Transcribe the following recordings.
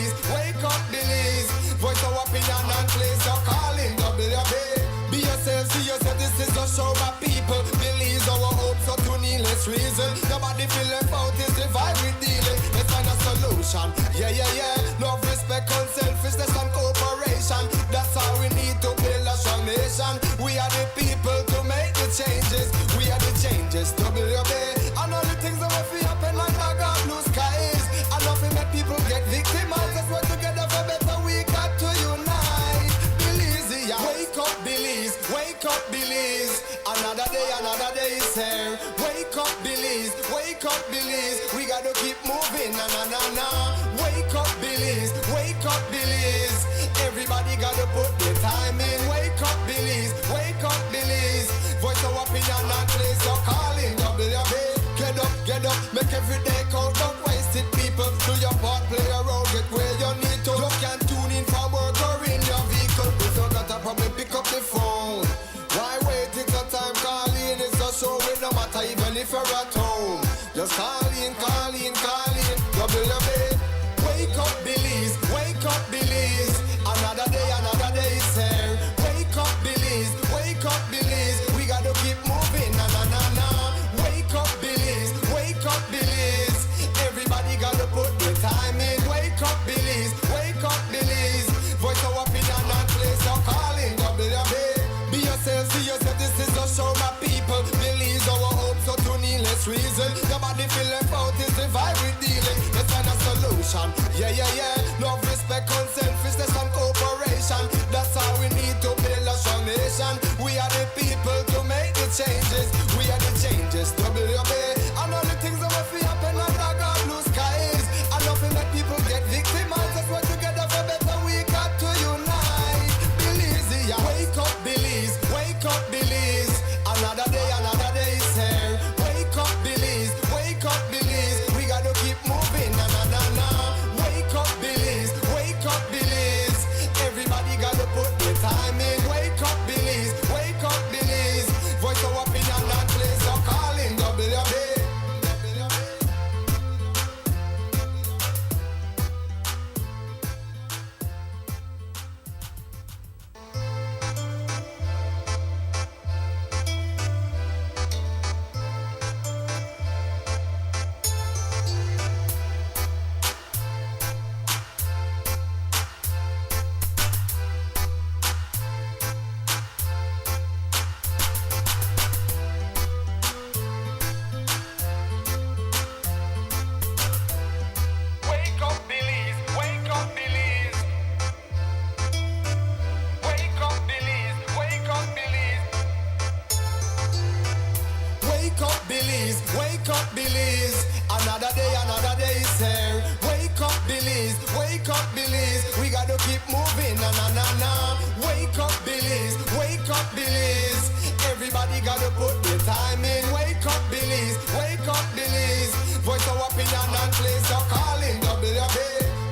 Belize. Wake up, Belize. Voice our opinion and place your calling. WB. Be yourself, see yourself. This is a show by people. Belize our hope, so to needless reason. Nobody feel left out. Is the vibe we dealing. Let's find a solution. Yeah, yeah, yeah. Love, respect, unselfishness and cooperation. That's how we need to build a strong nation. We are the people to make the changes. We are the changes. WB. And all the things that will feel happen like I got blue skies. And nothing make people get victimized. Let's work together for better. We got to unite. Belize, yeah. Wake up, Belize. Wake up, Belize. Another day is here. Wake up, Belize. Wake up, Belize. We gotta keep moving. Na na na na. Wake up, Belize. Wake up, Belize. Everybody gotta put their time in. Wake up, Belize. Wake up, Belize. Voice our opinion and place your calling. WB. Get up, make every day count. Don't waste it, people. Do your part, play a role, get where you need to. You can tune in for work or in your vehicle. If you got a problem, pick up the phone. Why wait? It's a time calling. It's a show with no matter even if you're at home. Just call in. WB. Wake up, Belize. Wake up, Belize. Another day is here. Wake up, Belize. Wake up, Belize. We gotta keep moving. Na na na na. Wake up, Belize. Wake up, Belize. Everybody gotta put their time in. Wake up, Belize. Wake up, Belize. Voice our opinion and place your calling. WB. Be yourself, see yourself. This is a show, my people. Belize our hope, so to needless reason. Nobody feel left out. Is the vibe we dealing. Let's find a solution. Yeah, yeah, yeah. Love, respect, unselfishness and cooperation. That's how we need to build a strong nation. We are the people to make the changes. We are the changes. WB. And all the things that will feel happen like I got blue skies. And nothing that people get victimized. Let's work together for better. We got to unite. Belize, yeah. Wake up, Belize. Wake up, Belize. Another day is here. Wake up, Belize. Wake up, Belize. We gotta keep moving. Na na na na. Wake up, Belize. Wake up, Belize. Everybody gotta put their time in. Wake up, Belize. Wake up, Belize. Voice our opinion and place your calling. WB. Wake up, Belize. Wake up, Belize. Wake up, Belize. Wake up, Belize. Wake up, Belize. Wake up, Belize. Another day is here. Wake up, Belize. Wake up, Belize. We gotta keep moving. Na na na na. Wake up, Belize. Wake up, Belize. Everybody gotta put their time in. Wake up, Belize. Wake up, Belize. Voice our opinion and place your calling. WB.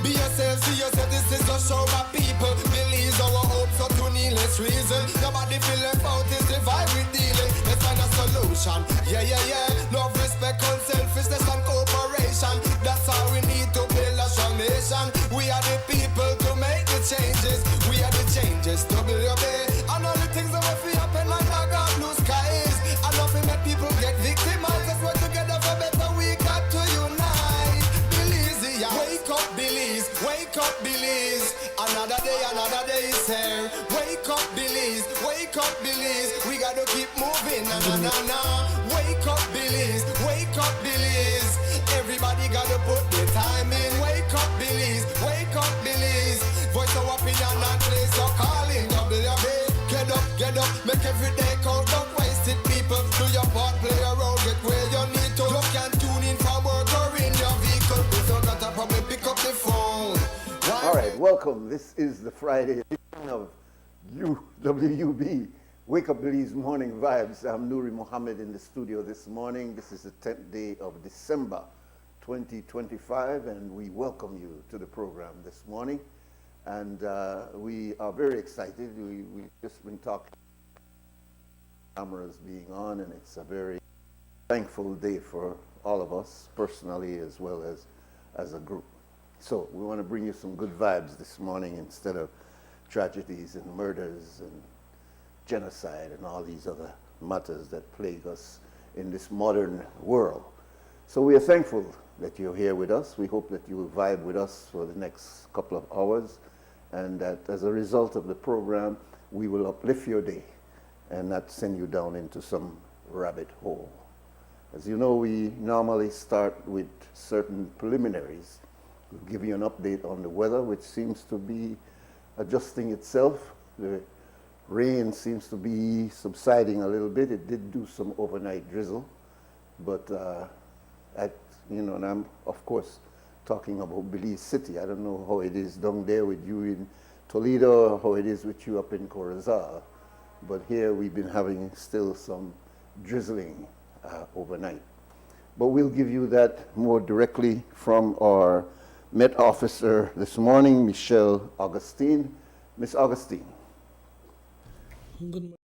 Be yourself, see yourself. This is a show by people. Belize our hope, so to needless reason. Nobody feel left out. Is the vibe we dealing. Let's find a solution. Yeah, yeah, yeah. Love, respect, unselfishness and cooperation. That's how we need to build a strong nation. We are the people to make the changes. We are the changes. WB. And all the things that will feel happen like I got blue skies. And nothing make people get victimized. Let's work together for better. We got to unite. Belize, yeah. Wake up, Belize. Wake up, Belize. Another day is here. Wake up, Belize. Wake up, Belize. We gotta keep moving. Na na na na. Wake up, Belize. Wake up, Belize. Everybody gotta put their time in. Wake up, Belize. Wake up, Belize. Voice our opinion and place your calling. WB. Get up, make every day count. Don't waste it, people. Do your part, play a role, get where you need to. You can tune in for work or in your vehicle. If you got a problem, pick up the phone. All right, welcome. This is the Friday edition of WUB, Wake Up Belize Morning Vibes. I'm Nuri Mohammed in the studio this morning. This is the 10th day of December 2025, and we welcome you to the program this morning. And we are very excited. We've just been talking cameras being on, and it's a very thankful day for all of us, personally as well as a group. So we want to bring you some good vibes this morning instead of tragedies and murders and genocide and all these other matters that plague us in this modern world. So we are thankful that you're here with us. We hope that you will vibe with us for the next couple of hours, and that as a result of the program, we will uplift your day and not send you down into some rabbit hole. As you know, we normally start with certain preliminaries. We'll give you an update on the weather, which seems to be adjusting itself. The rain seems to be subsiding a little bit. It did do some overnight drizzle, but and I'm of course talking about Belize City. I don't know how it is down there with you in Toledo, or how it is with you up in Corozal, but here we've been having still some drizzling overnight. But we'll give you that more directly from our Met officer this morning, Michelle Augustine. Miss Augustine. Good morning.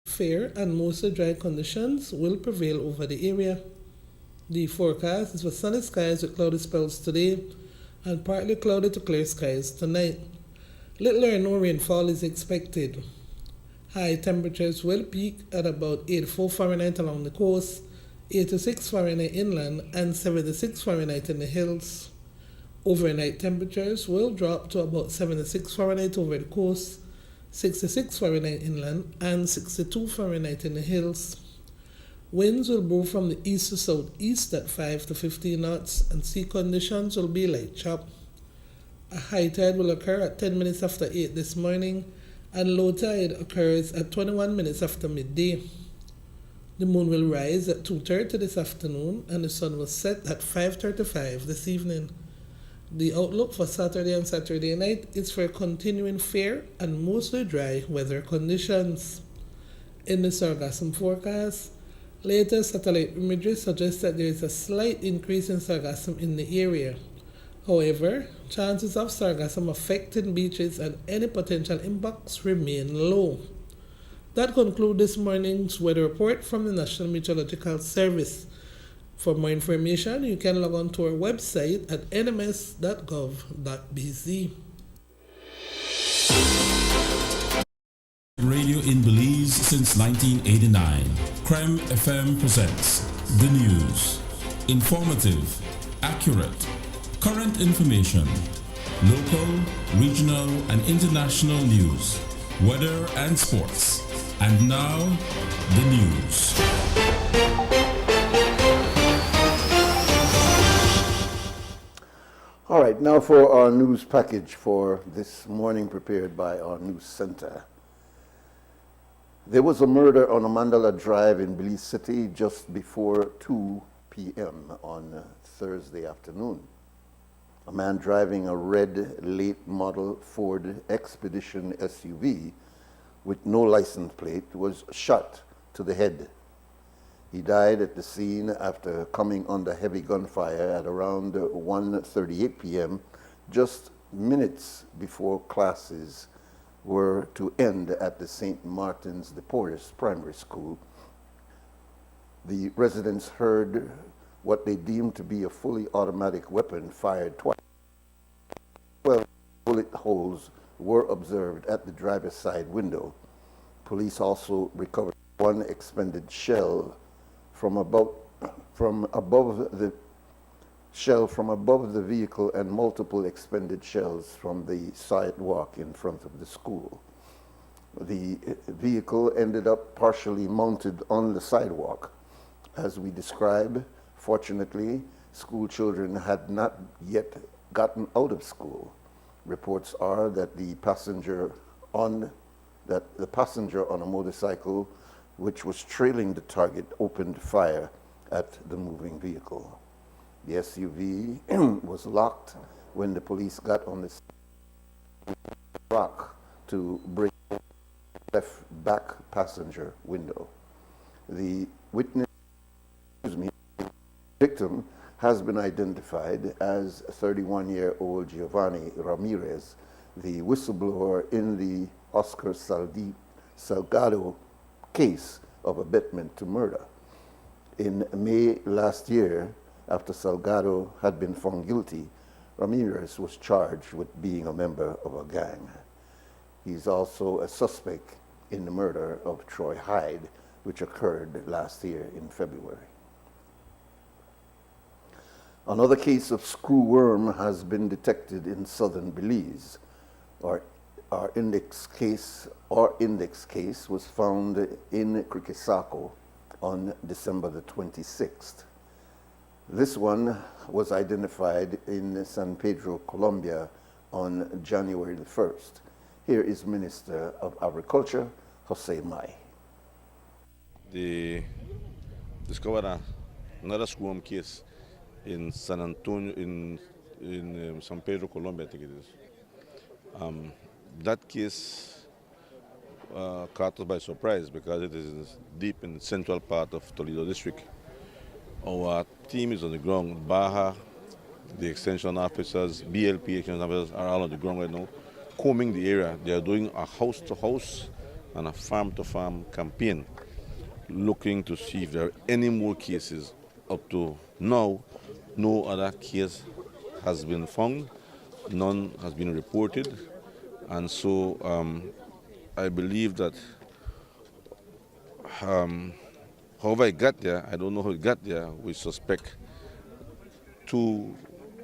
Fair and mostly dry conditions will prevail over the area. The forecast is for sunny skies with cloudy spells today and partly cloudy to clear skies tonight. Little or no rainfall is expected. High temperatures will peak at about 84 Fahrenheit along the coast, 86 Fahrenheit inland, and 76 Fahrenheit in the hills. Overnight temperatures will drop to about 76 Fahrenheit over the coast, 66 Fahrenheit inland, and 62 Fahrenheit in the hills. Winds will blow from the east to southeast at 5 to 15 knots, and sea conditions will be light chop. A high tide will occur at 10 minutes after 8 this morning, and low tide occurs at 21 minutes after midday. The moon will rise at 2:30 this afternoon, and the sun will set at 5:35 this evening. The outlook for Saturday and Saturday night is for continuing fair and mostly dry weather conditions. In the sargassum forecast, latest satellite imagery suggests that there is a slight increase in sargassum in the area. However, chances of sargassum affecting beaches and any potential impacts remain low. That concludes this morning's weather report from the National Meteorological Service. For more information, you can log on to our website at nms.gov.bz. Radio in Belize since 1989. Creme FM presents the news. Informative, accurate, current information, local, regional, and international news, weather and sports. And now, the news. All right, now for our news package for this morning, prepared by our news center. There was a murder on a Mandala Drive in Belize City just before 2 p.m. on Thursday afternoon. A man driving a red late model Ford Expedition SUV with no license plate was shot to the head. He died at the scene after coming under heavy gunfire at around 1:38 p.m., just minutes before classes were to end at the St. Martin's de Porres Primary School. The residents heard what they deemed to be a fully automatic weapon fired twice. 12 bullet holes were observed at the driver's side window. Police also recovered one expended shell from above the vehicle and multiple expended shells from the sidewalk in front of the school. The vehicle ended up partially mounted on the sidewalk. As we describe, fortunately, school children had not yet gotten out of school. Reports are that the passenger on a motorcycle, which was trailing the target, opened fire at the moving vehicle. The SUV was locked when the police got on the rock to break the left back passenger window. The victim has been identified as 31-year-old Giovanni Ramirez, the whistleblower in the Oscar Salgado case of abetment to murder. In May last year, after Salgado had been found guilty, Ramirez was charged with being a member of a gang. He's also a suspect in the murder of Troy Hyde, which occurred last year in February. Another case of screwworm has been detected in southern Belize. Our index case was found in Criquesaco on December the 26th. This one was identified in San Pedro, Colombia on January the 1st. Here is Minister of Agriculture, Jose Mai. They discovered another screwworm case in San Antonio, in San Pedro, Colombia, I think it is. That case caught us by surprise because it is deep in the central part of Toledo district. Our team is on the ground. Baja, the extension officers, BLP extension officers are all on the ground right now, combing the area. They are doing a house-to-house and a farm-to-farm campaign, looking to see if there are any more cases. Up to now, no other case has been found, none has been reported, and so I believe that however it got there, I don't know how it got there. We suspect two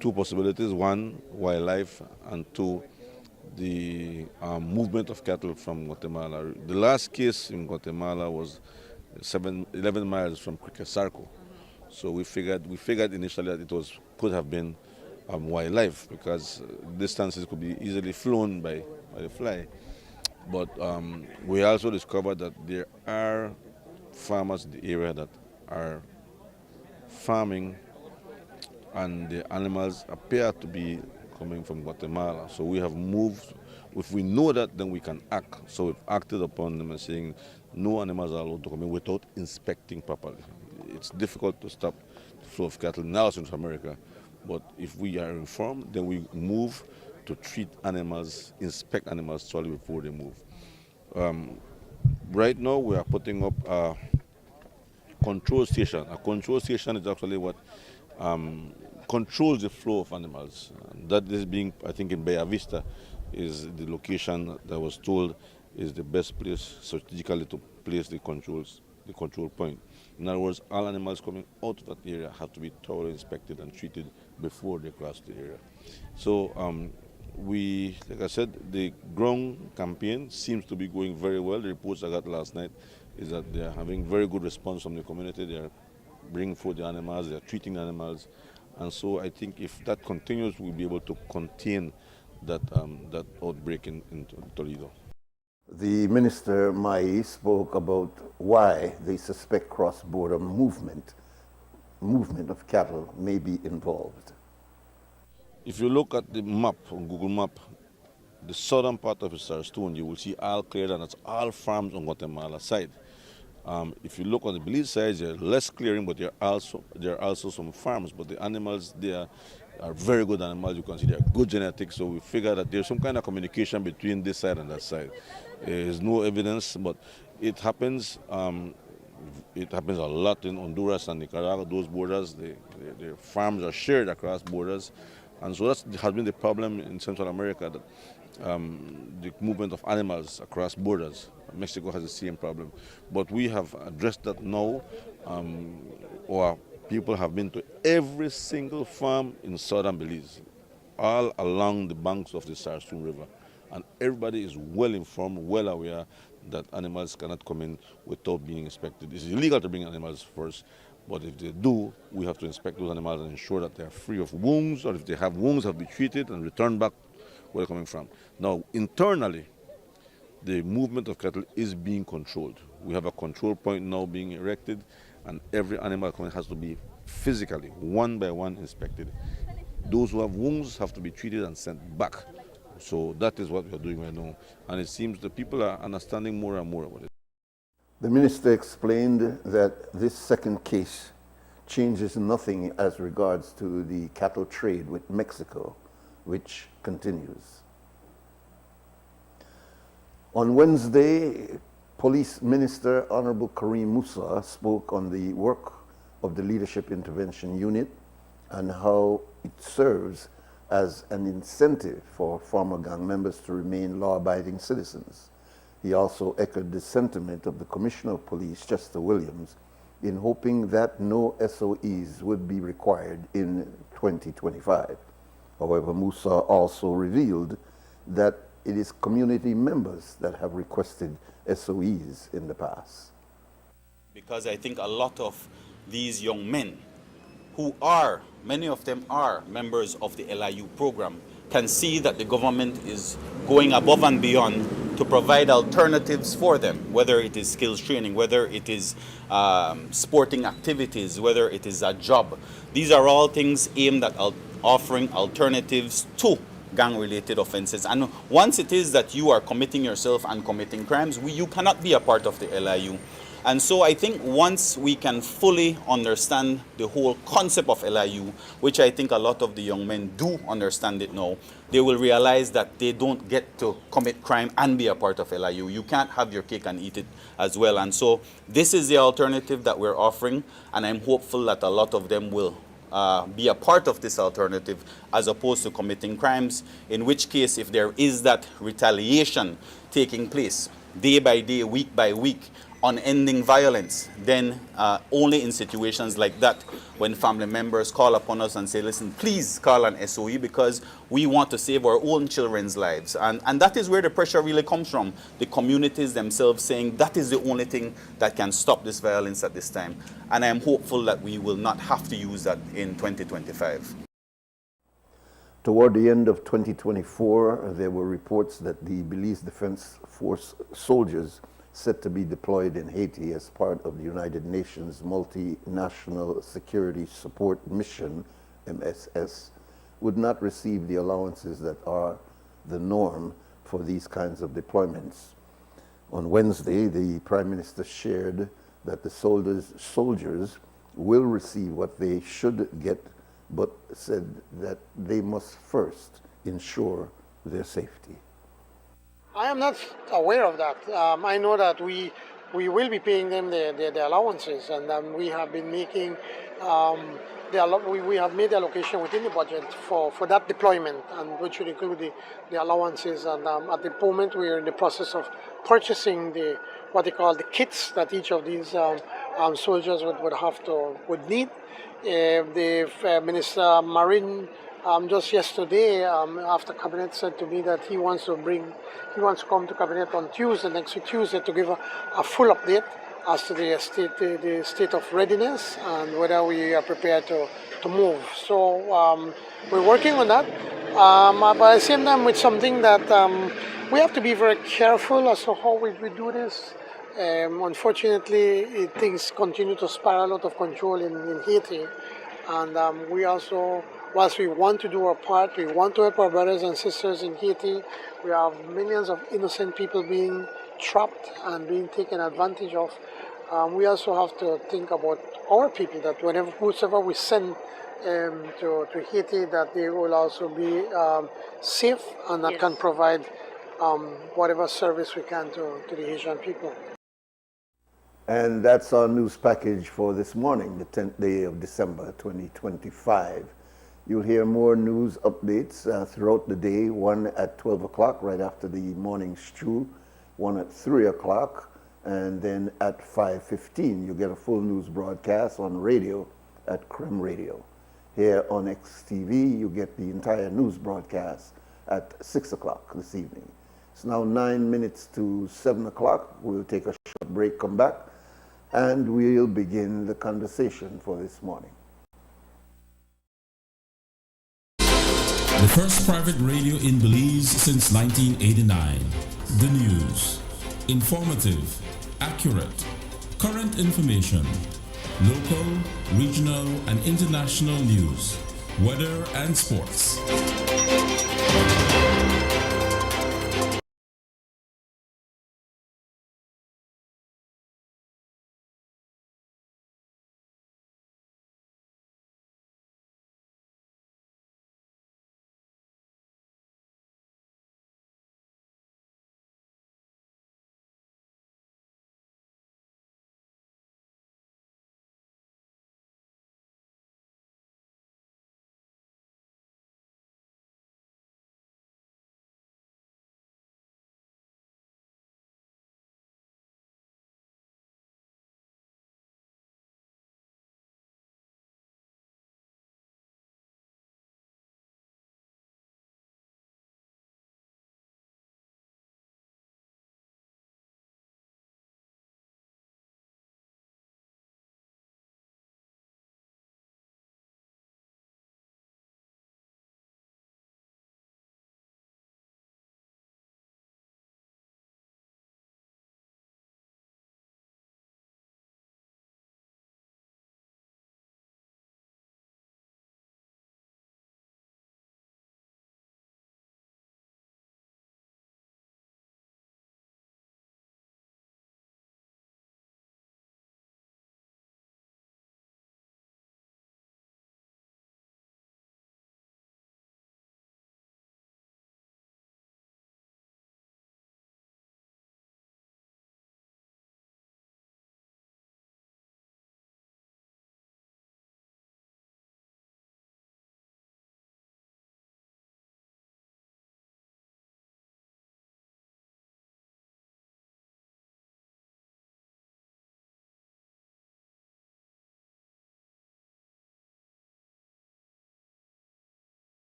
possibilities: one, wildlife, and two, the movement of cattle from Guatemala. The last case in Guatemala was 11 miles from Criquesaco. So we figured initially that it could have been wildlife because distances could be easily flown by the fly. But we also discovered that there are farmers in the area that are farming and the animals appear to be coming from Guatemala. So we have moved. If we know that, then we can act. So we've acted upon them and saying no animals are allowed to come in without inspecting properly. It's difficult to stop the flow of cattle now in Central America, but if we are informed, then we move to treat animals, inspect animals thoroughly before they move. Right now, we are putting up a control station. A control station is actually what controls the flow of animals. And that is being, I think, in Bella Vista, is the location that was told is the best place strategically to place the control point. In other words, all animals coming out of that area have to be thoroughly inspected and treated before they cross the area. So like I said, the ground campaign seems to be going very well. The reports I got last night is that they are having very good response from the community. They are bringing forth the animals, they are treating the animals. And so I think if that continues, we'll be able to contain that outbreak in Toledo. The Minister Mai spoke about why they suspect cross-border movement of cattle may be involved. If you look at the map on Google Map, the southern part of the Sarstone, you will see all cleared, and that's all farms on Guatemala side. If you look on the Belize side, there are less clearing, but there are also some farms. But the animals there are very good animals. You can see they are good genetics. So we figure that there's some kind of communication between this side and that side. There is no evidence, but it happens. It happens a lot in Honduras and Nicaragua. Those borders, the farms are shared across borders. And so that has been the problem in Central America, that the movement of animals across borders. Mexico has the same problem. But we have addressed that now. Our people have been to every single farm in southern Belize, all along the banks of the Sarstone River. And everybody is well informed, well aware that animals cannot come in without being inspected. It's illegal to bring animals first. But if they do, we have to inspect those animals and ensure that they are free of wounds, or if they have wounds, have to be treated and returned back where they're coming from. Now, internally, the movement of cattle is being controlled. We have a control point now being erected, and every animal coming has to be physically, one by one, inspected. Those who have wounds have to be treated and sent back. So that is what we are doing right now. And it seems the people are understanding more and more about it. The minister explained that this second case changes nothing as regards to the cattle trade with Mexico, which continues. On Wednesday, Police Minister Honorable Karim Musa spoke on the work of the Leadership Intervention Unit and how it serves as an incentive for former gang members to remain law-abiding citizens. He also echoed the sentiment of the Commissioner of Police, Chester Williams, in hoping that no SOEs would be required in 2025. However, Musa also revealed that it is community members that have requested SOEs in the past. Because I think a lot of these young men many of them are members of the LIU program, can see that the government is going above and beyond to provide alternatives for them, whether it is skills training, whether it is sporting activities, whether it is a job. These are all things aimed at offering alternatives to gang-related offenses. And once it is that you are committing yourself and committing crimes, you cannot be a part of the LIU. And so I think once we can fully understand the whole concept of LIU, which I think a lot of the young men do understand it now, they will realize that they don't get to commit crime and be a part of LIU. You can't have your cake and eat it as well. And so this is the alternative that we're offering, and I'm hopeful that a lot of them will be a part of this alternative as opposed to committing crimes, in which case if there is that retaliation taking place day by day, week by week, unending violence, then only in situations like that, when family members call upon us and say, listen, please call an SOE because we want to save our own children's lives. And that is where the pressure really comes from, the communities themselves saying that is the only thing that can stop this violence at this time. And I am hopeful that we will not have to use that in 2025. Toward the end of 2024, there were reports that the Belize Defense Force soldiers set to be deployed in Haiti as part of the United Nations Multinational Security Support Mission, MSS, would not receive the allowances that are the norm for these kinds of deployments. On Wednesday, the Prime Minister shared that the soldiers will receive what they should get, but said that they must first ensure their safety. I am not aware of that. I know that we will be paying them the allowances, and we have been making we have made the allocation within the budget for that deployment, and which would include the allowances. And at the moment, we are in the process of purchasing what they call the kits that each of these soldiers would need. The Minister Marine just yesterday, after Cabinet, said to me that he wants to come to Cabinet on Tuesday, next week Tuesday, to give a full update as to the state of readiness and whether we are prepared to move. So we're working on that, but at the same time, it's something that we have to be very careful as to how we do this. Unfortunately, things continue to spiral out of control in Haiti, and we also, whilst we want to do our part, we want to help our brothers and sisters in Haiti. We have millions of innocent people being trapped and being taken advantage of. We also have to think about our people, that whoever we send to Haiti, that they will also be safe and that can provide whatever service we can to the Haitian people. And that's our news package for this morning, the 10th day of December 2025. You'll hear more news updates throughout the day, one at 12 o'clock right after the morning stew, one at 3 o'clock, and then at 5:15 you get a full news broadcast on radio at Creme Radio. Here on XTV you get the entire news broadcast at 6 o'clock this evening. It's now 9 minutes to 7 o'clock. We'll take a short break, come back, and we'll begin the conversation for this morning. The first private radio in Belize since 1989. The news. Informative, accurate, current information, local, regional, and international news, weather and sports.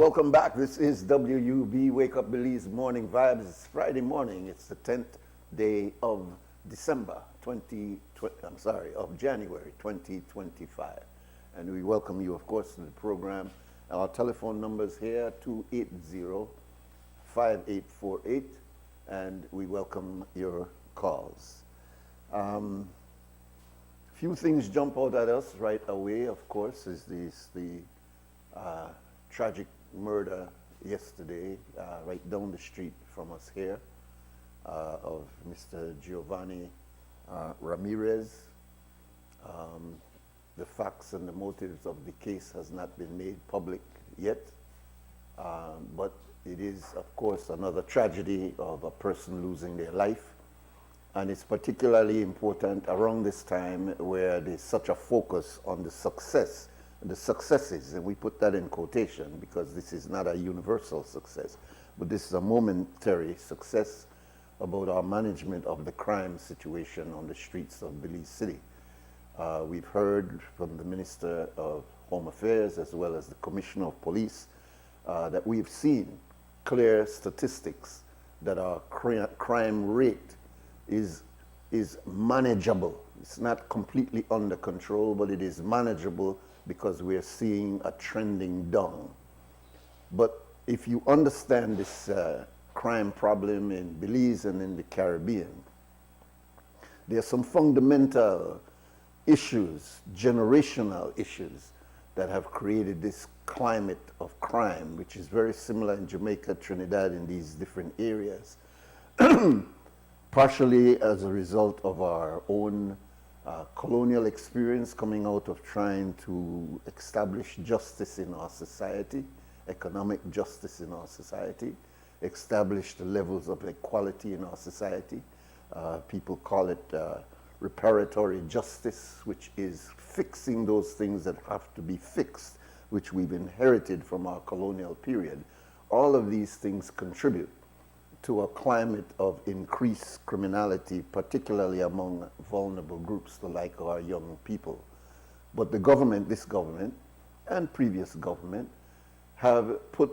Welcome back. This is WUB Wake Up Belize Morning Vibes. It's Friday morning. It's the 10th day of January 2025. And we welcome you, of course, to the program. Our telephone numbers here, 280-5848, and we welcome your calls. Few things jump out at us right away, of course, is the tragic murder yesterday, right down the street from us here, of Mr. Giovanni Ramirez. The facts and the motives of the case has not been made public yet, but it is, of course, another tragedy of a person losing their life. And it's particularly important around this time where there's such a focus on the successes, and we put that in quotation because this is not a universal success, but this is a momentary success about our management of the crime situation on the streets of Belize City. We've heard from the Minister of Home Affairs as well as the Commissioner of Police that we've seen clear statistics that our crime rate is manageable. It's not completely under control, but it is manageable because we're seeing a trending down. But if you understand this crime problem in Belize and in the Caribbean, there are some fundamental issues, generational issues, that have created this climate of crime, which is very similar in Jamaica, Trinidad, in these different areas. Partially as a result of our own colonial experience coming out of trying to establish justice in our society, economic justice in our society, establish the levels of equality in our society. People call it reparatory justice, which is fixing those things that have to be fixed, which we've inherited from our colonial period. All of these things contribute to a climate of increased criminality, particularly among vulnerable groups like our young people. But the government, this government, and previous government, have put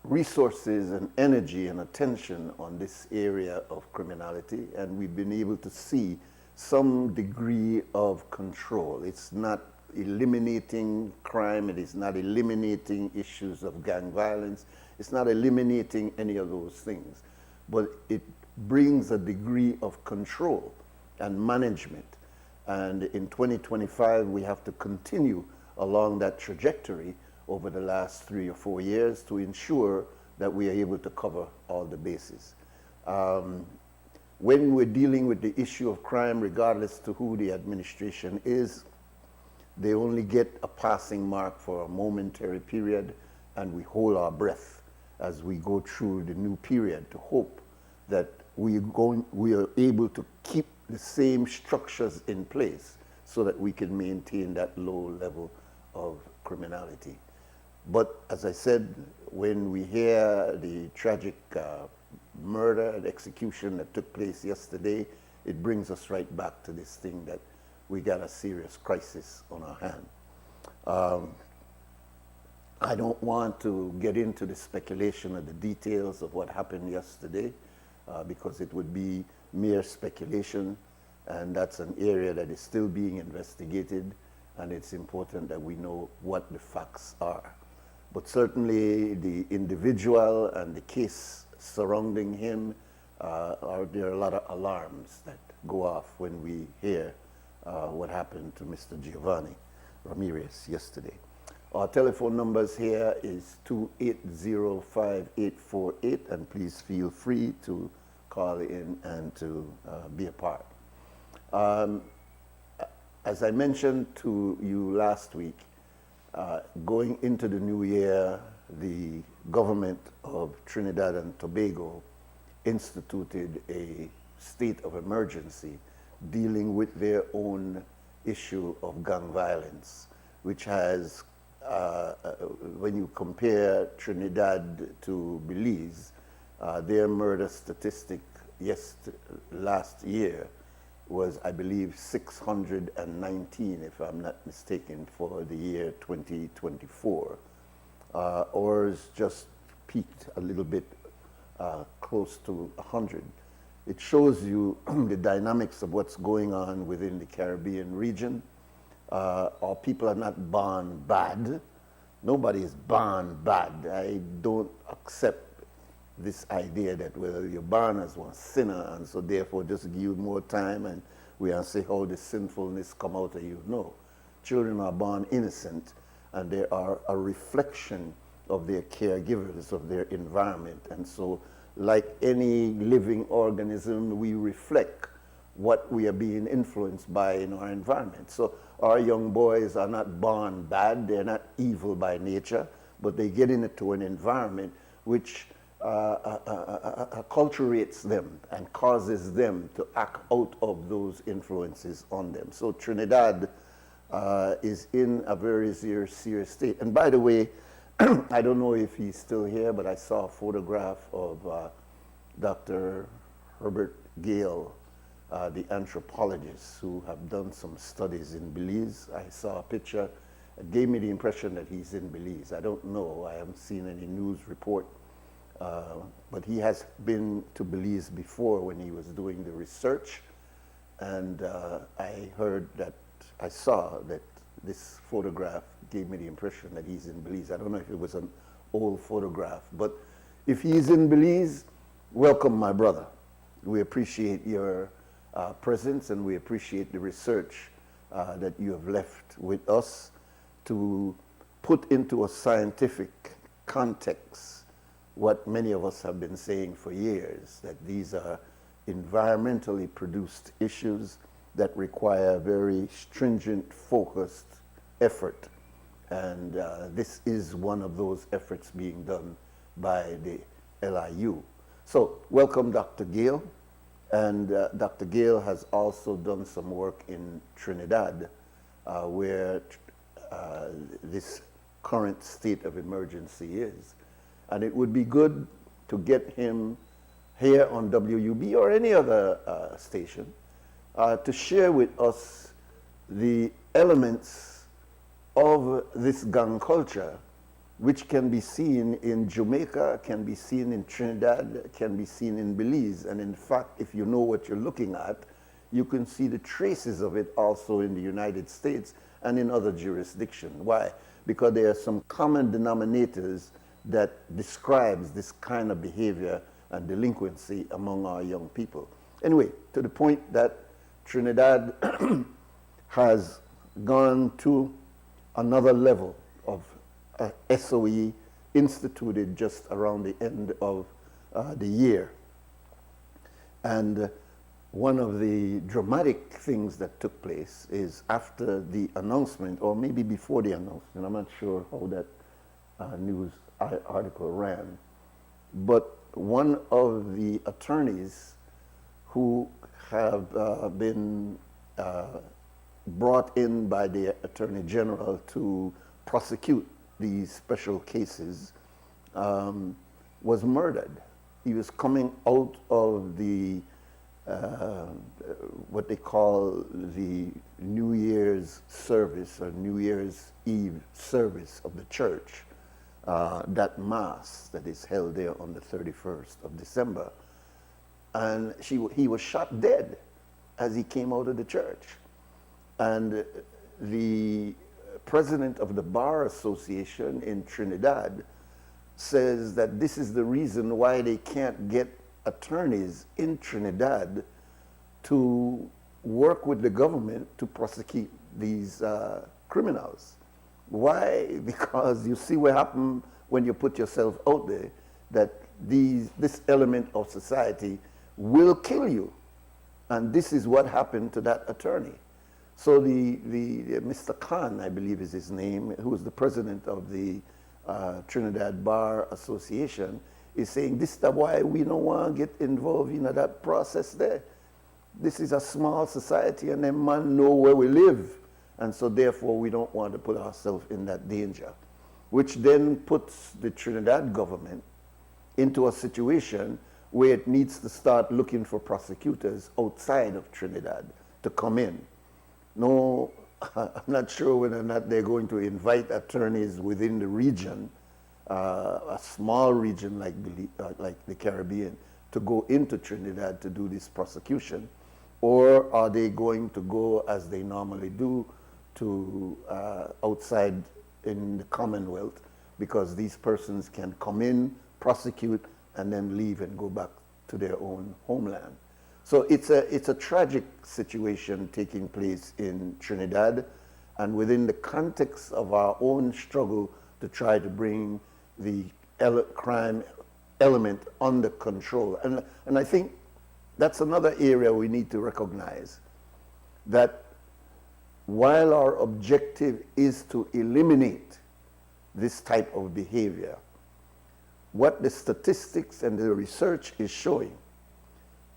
resources and energy and attention on this area of criminality, and we've been able to see some degree of control. It's not eliminating crime, it is not eliminating issues of gang violence, it's not eliminating any of those things, but it brings a degree of control and management. And in 2025, we have to continue along that trajectory over the last 3 or 4 years to ensure that we are able to cover all the bases. When we're dealing with the issue of crime, regardless to who the administration is, they only get a passing mark for a momentary period, and we hold our breath as we go through the new period to hope that we are able to keep the same structures in place so that we can maintain that low level of criminality. But as I said, when we hear the tragic murder and execution that took place yesterday, it brings us right back to this thing that we got a serious crisis on our hand. I don't want to get into the speculation of the details of what happened yesterday because it would be mere speculation, and that's an area that is still being investigated, and it's important that we know what the facts are. But certainly the individual and the case surrounding him, there are a lot of alarms that go off when we hear what happened to Mr. Giovanni Ramirez yesterday. Our telephone numbers here is 280-5848, and please feel free to call in and to be a part. As I mentioned to you last week, going into the new year, the government of Trinidad and Tobago instituted a state of emergency dealing with their own issue of gang violence, which has, when you compare Trinidad to Belize, their murder statistic last year was, I believe, 619, if I'm not mistaken, for the year 2024. Ours just peaked a little bit close to 100. It shows you the dynamics of what's going on within the Caribbean region. Our people are not born bad. Nobody is born bad. I don't accept this idea that, well, you're born as one sinner, and so therefore just give you more time and we are see how the sinfulness come out of you. No. Children are born innocent, and they are a reflection of their caregivers, of their environment. And so, like any living organism, we reflect what we are being influenced by in our environment. So our young boys are not born bad, they're not evil by nature, but they get into an environment which acculturates them and causes them to act out of those influences on them. So Trinidad is in a very serious state. And by the way, I don't know if he's still here, but I saw a photograph of Dr. Herbert Gale, the anthropologist who have done some studies in Belize. I saw a picture. It gave me the impression that he's in Belize. I don't know. I haven't seen any news report. But he has been to Belize before when he was doing the research. And I saw that this photograph gave me the impression that he's in Belize. I don't know if it was an old photograph, but if he's in Belize, welcome, my brother. We appreciate your presence, and we appreciate the research that you have left with us to put into a scientific context what many of us have been saying for years, that these are environmentally produced issues that require very stringent, focused effort. And this is one of those efforts being done by the LIU. So welcome, Dr. Gale. And Dr. Gale has also done some work in Trinidad, where this current state of emergency is. And it would be good to get him here on WUB or any other station to share with us the elements of this gang culture, which can be seen in Jamaica, can be seen in Trinidad, can be seen in Belize. And in fact, if you know what you're looking at, you can see the traces of it also in the United States and in other jurisdictions. Why? Because there are some common denominators that describes this kind of behavior and delinquency among our young people. Anyway, to the point that Trinidad has gone to another level of SOE instituted just around the end of the year. And one of the dramatic things that took place is after the announcement, or maybe before the announcement, I'm not sure how that news article ran, but one of the attorneys who have been brought in by the Attorney General to prosecute these special cases was murdered. He was coming out of the what they call the New Year's service or New Year's Eve service of the church, that mass that is held there on the 31st of December. And he was shot dead as he came out of the church. And the president of the Bar Association in Trinidad says that this is the reason why they can't get attorneys in Trinidad to work with the government to prosecute these criminals. Why? Because you see what happens when you put yourself out there, that this element of society will kill you. And this is what happened to that attorney. So the Mr. Khan, I believe is his name, who is the president of the Trinidad Bar Association, is saying this is why we don't want to get involved in that process there. This is a small society and them man know where we live. And so therefore we don't want to put ourselves in that danger, which then puts the Trinidad government into a situation where it needs to start looking for prosecutors outside of Trinidad to come in. No, I'm not sure whether or not they're going to invite attorneys within the region a small region like the Caribbean to go into Trinidad to do this prosecution? Or are they going to go, as they normally do, to outside in the Commonwealth, because these persons can come in, prosecute, and then leave and go back to their own homeland? So it's a tragic situation taking place in Trinidad, and within the context of our own struggle to try to bring the crime element under control. And I think that's another area we need to recognize, that while our objective is to eliminate this type of behavior, what the statistics and the research is showing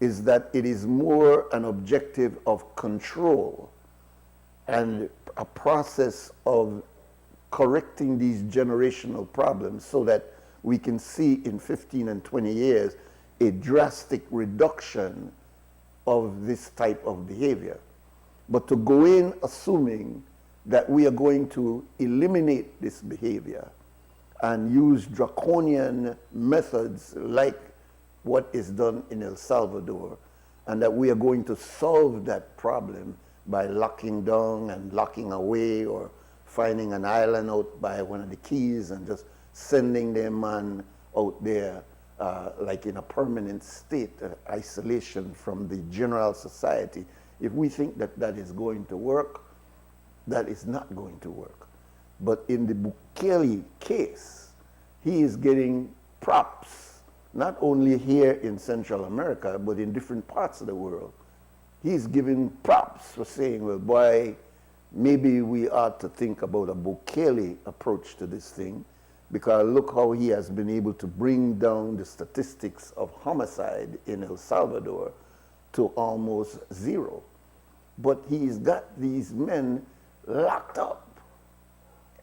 is that it is more an objective of control and a process of correcting these generational problems so that we can see in 15 and 20 years a drastic reduction of this type of behavior. But to go in assuming that we are going to eliminate this behavior and use draconian methods like what is done in El Salvador, and that we are going to solve that problem by locking down and locking away, or finding an island out by one of the keys and just sending their man out there like in a permanent state of isolation from the general society. If we think that that is going to work, that is not going to work. But in the Bukele case, he is getting props, not only here in Central America, but in different parts of the world. He's giving props for saying, well, boy, maybe we ought to think about a Bukele approach to this thing, because look how he has been able to bring down the statistics of homicide in El Salvador to almost zero. But he's got these men locked up.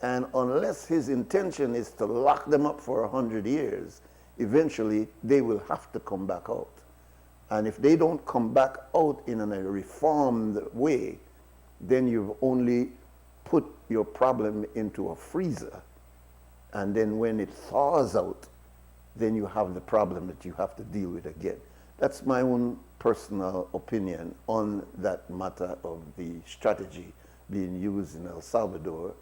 And unless his intention is to lock them up for 100 years, eventually they will have to come back out. And if they don't come back out in a reformed way, then you've only put your problem into a freezer. And then when it thaws out, then you have the problem that you have to deal with again. That's my own personal opinion on that matter of the strategy being used in El Salvador,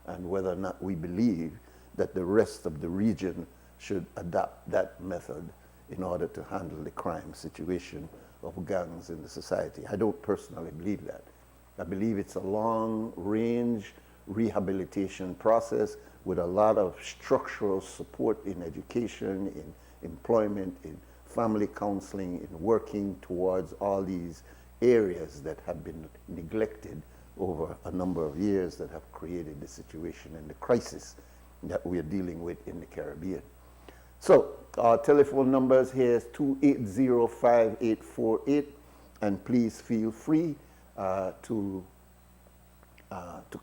and whether or not we believe that the rest of the region should adopt that method in order to handle the crime situation of gangs in the society. I don't personally believe that. I believe it's a long-range rehabilitation process with a lot of structural support in education, in employment, in family counseling, in working towards all these areas that have been neglected over a number of years, that have created the situation and the crisis that we're dealing with in the Caribbean. So our telephone numbers here is 280-5848, and please feel free to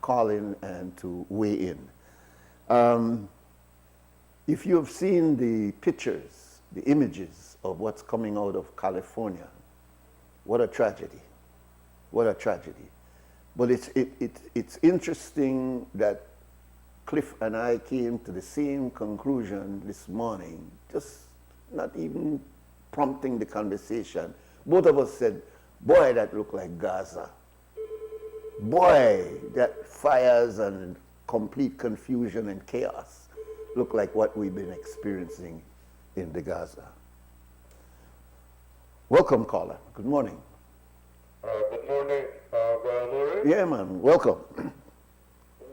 call in and to weigh in. If you have seen the pictures, the images of what's coming out of California, what a tragedy. What a tragedy. But it's interesting that Cliff and I came to the same conclusion this morning, just not even prompting the conversation. Both of us said, boy, that looked like Gaza. Boy, that fires and complete confusion and chaos look like what we've been experiencing in the Gaza. Welcome, caller. Good morning. Good morning, Brother Nuri. Yeah, man. Welcome. Good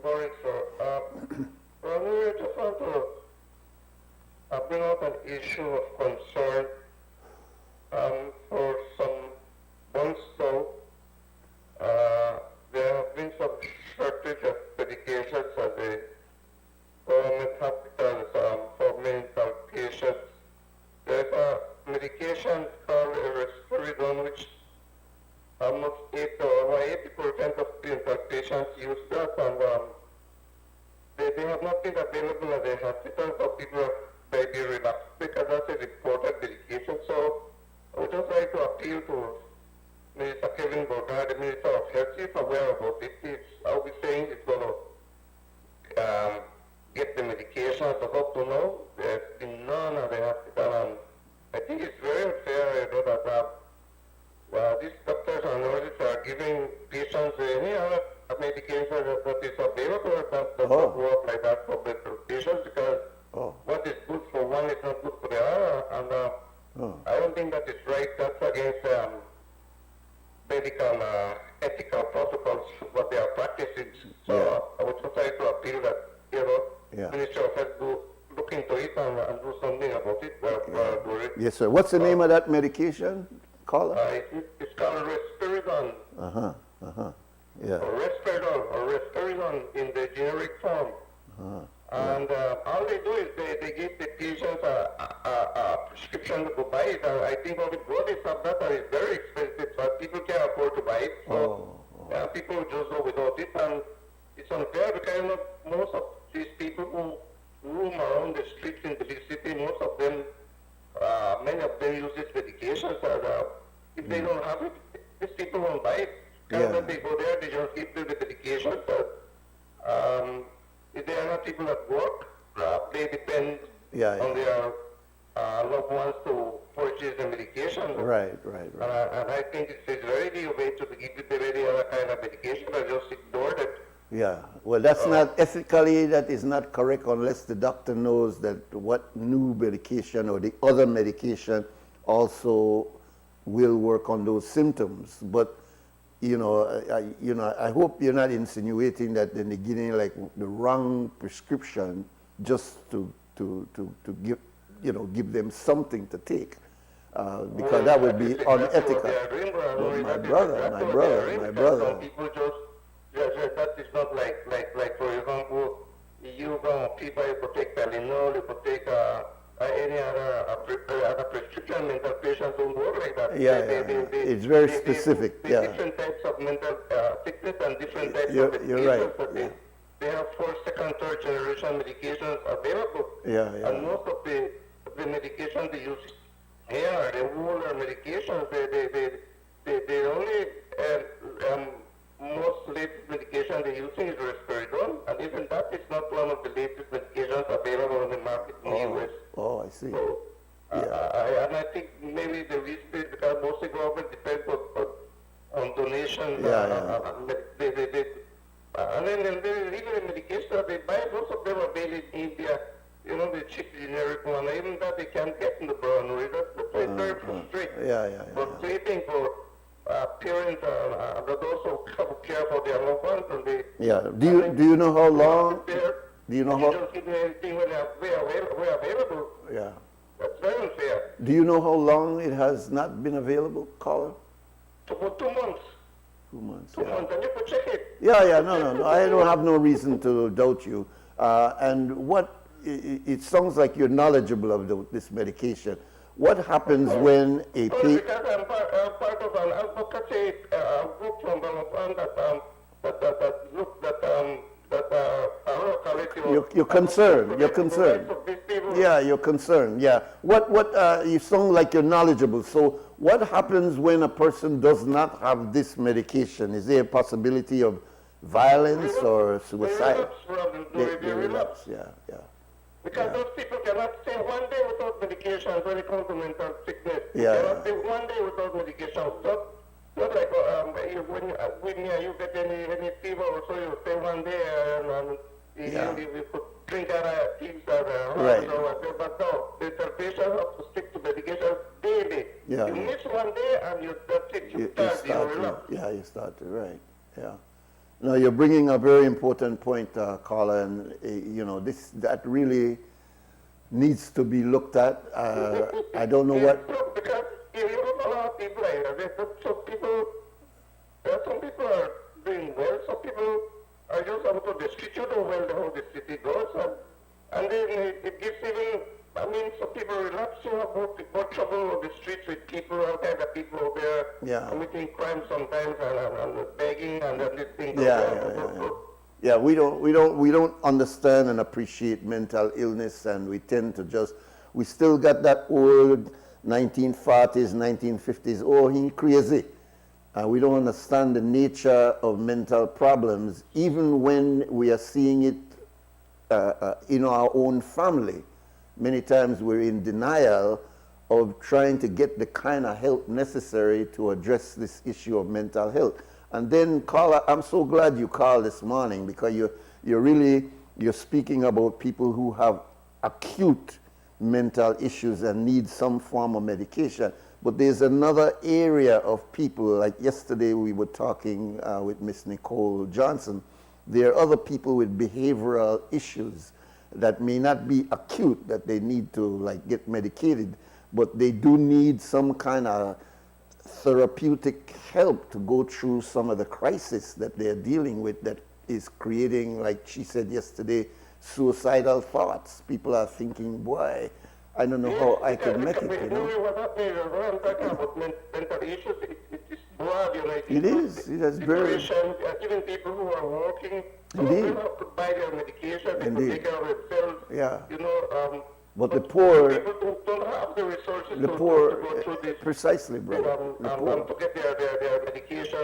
morning, sir. Brother Nuri, I just want to bring up an issue of concern for some months now. There have been some shortage of medications at the government hospitals for mental patients. There's a medication called risperidone, which almost 80% of mental patients use that, and they have not been available at the hospital for people may be relapsed, because that's a reported medication. So I would just like to appeal to Minister Kevin Bogard, the Minister of Health, if aware about it. I'll be saying it's going to get the medication. So up to now, there's been none at the hospital, and I think it's very unfair, that these doctors and nurses are giving patients any other medication that is available, but does not work like that for the patients, because what is good for one is not good for the other, and I don't think that is right. That's against medical ethical protocols, what they are practicing. So I would try to appeal that, Ministry of Health do look into it and do something about it. Yes, sir. What's the name of that medication, caller? It's called risperidone. Yeah. Or risperidone in the generic form. And all they do is they give the patients a prescription to buy it. And I think all the bodies of that is very expensive, but people can't afford to buy it. So people just go without it, and it's unfair because most of these people who roam around the streets in the big city, most of them, many of them use these medications. And if they don't have it, these people won't buy it. Because when they go there, they just give them the medications. If they are not people that work, they depend on their loved ones to purchase the medication. Right. And I think it's very way to give them any other kind of medication and just ignore it. Yeah, well, that's not ethically, that is not correct unless the doctor knows that what new medication or the other medication also will work on those symptoms. But I hope you're not insinuating that in the beginning, like the wrong prescription, just to give them something to take, because that would be unethical. But my brother. Some people just that is not like for example, you people could take Tylenol, you could take any other prescription. Mental patients don't work like that. It's very specific. Different types of mental sickness and different types of medications. You're right. They have first, second, third generation medications available. And most of the medications they use here, the older medications, they only most latest medication they're using is risperidone, and even that is not one of the latest medications available on the market in the U.S. Oh, I see. So, and I think maybe the reason is because mostly government depends on donations. And then even the medication that they buy, most of them are made in India. The cheap generic one. Even that they can't get in the Nuri. That's very frustrating. Frustrating for parents and those who care for their loved ones. And Do you know how long? Do you know how? Just give me anything when we're available. Yeah. That's very unfair. Do you know how long it has not been available, caller? About 2 months. 2 months. 2 months, and you could check it. No. I don't have no reason to doubt you. And it sounds like you're knowledgeable of this medication. What happens when a patient? Because I'm part of an advocacy group from Balapan You're concerned. You're concerned. Yeah, you're concerned. Yeah. You sound like you're knowledgeable. So, what happens when a person does not have this medication? Is there a possibility of violence or suicide? They relapse. Yeah. Because those people cannot stay 1 day without medication when it comes to mental sickness. They cannot stay 1 day without medication. Not like when you get any fever or so, you stay 1 day and you could drink other things or whatever. But no, the patient has to stick to medication daily. You miss 1 day and that's it. You start. You start. Right. Yeah. No, you're bringing a very important point, Carla, and that really needs to be looked at. I don't know what. Because you have a lot of people like that. Some people are doing well. Some people are just out of the street. You know well how the city goes, and then it gives even. Some people relapse. You have more trouble on the streets with people, all kinds of people over there committing crimes sometimes and begging and everything. Yeah, we don't understand and appreciate mental illness, and we tend to we still got that old 1940s, 1950s. Oh, he crazy. We don't understand the nature of mental problems, even when we are seeing it in our own family, many times we're in denial of trying to get the kind of help necessary to address this issue of mental health. And then, caller, I'm so glad you called this morning, because you're speaking about people who have acute mental issues and need some form of medication. But there's another area of people, like yesterday we were talking with Miss Nicole Johnson. There are other people with behavioral issues that may not be acute, that they need to like get medicated, but they do need some kind of therapeutic help to go through some of the crisis that they're dealing with that is creating, like she said yesterday, suicidal thoughts. People are thinking, boy, I don't know how I could make it, you know. I'm talking about mental issues. It is broad, you know. It is. It has very... Even people who are working, they Indeed. have to buy their medication, they Indeed. take care of themselves. Yeah. You know, But the poor... people who don't have the resources The to poor... go through this. Precisely, brother. The poor. To get their medication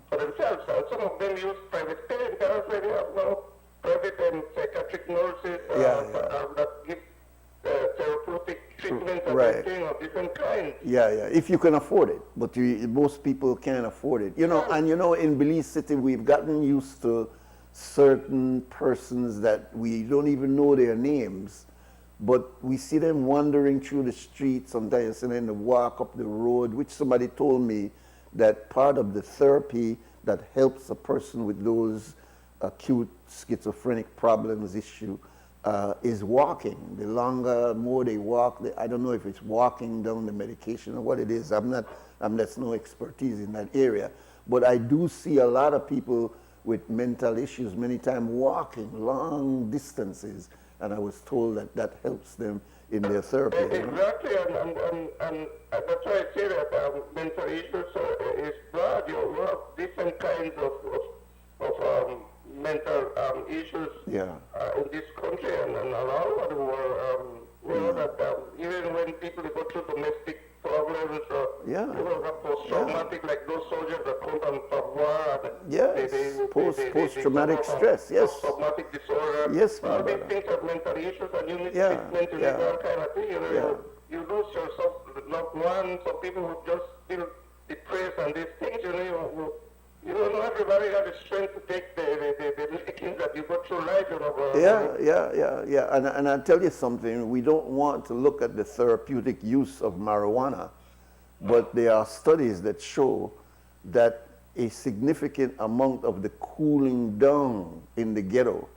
for themselves. Some of them use private pay. There are now private and psychiatric nurses that give therapeutic treatments of different kinds. Yeah. If you can afford it, but most people can't afford it. You know, and you know, in Belize City, we've gotten used to certain persons that we don't even know their names, but we see them wandering through the streets sometimes, and then they walk up the road, which somebody told me that part of the therapy that helps a person with those acute schizophrenic problems issue is walking. The longer, more they walk, I don't know if it's walking down the medication or what it is. That's no expertise in that area. But I do see a lot of people with mental issues many times walking long distances, and I was told that helps them in their therapy. Exactly, and that's why I say that mental issues is broad. You have different kinds of mental issues in this country and all over the world. We know that even when people go through domestic problems, you know, have post-traumatic, like those soldiers that come from war. Yes, post-traumatic stress, yes. Post-traumatic disorder. Yes, my all these brother. things are mental issues, and you need treatment to that kind of thing. You know, you lose yourself, loved ones, or people who just feel depressed and these things. You know, not everybody has the strength to take the medicines that you go through life, you know. Yeah. And I'll tell you something, we don't want to look at the therapeutic use of marijuana, but there are studies that show that a significant amount of the cooling down in the ghetto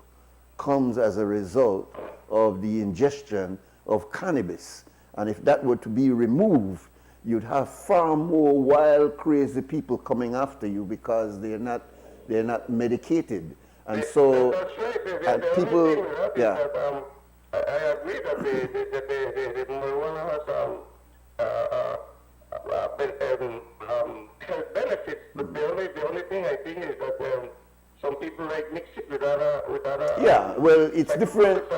comes as a result of the ingestion of cannabis. And if that were to be removed, you'd have far more wild, crazy people coming after you because they're not medicated, and so that's right. and the people, only thing with that is that, I agree that the marijuana has health benefits, but the only thing I think is that some people like mix it with other. Yeah, well, it's different.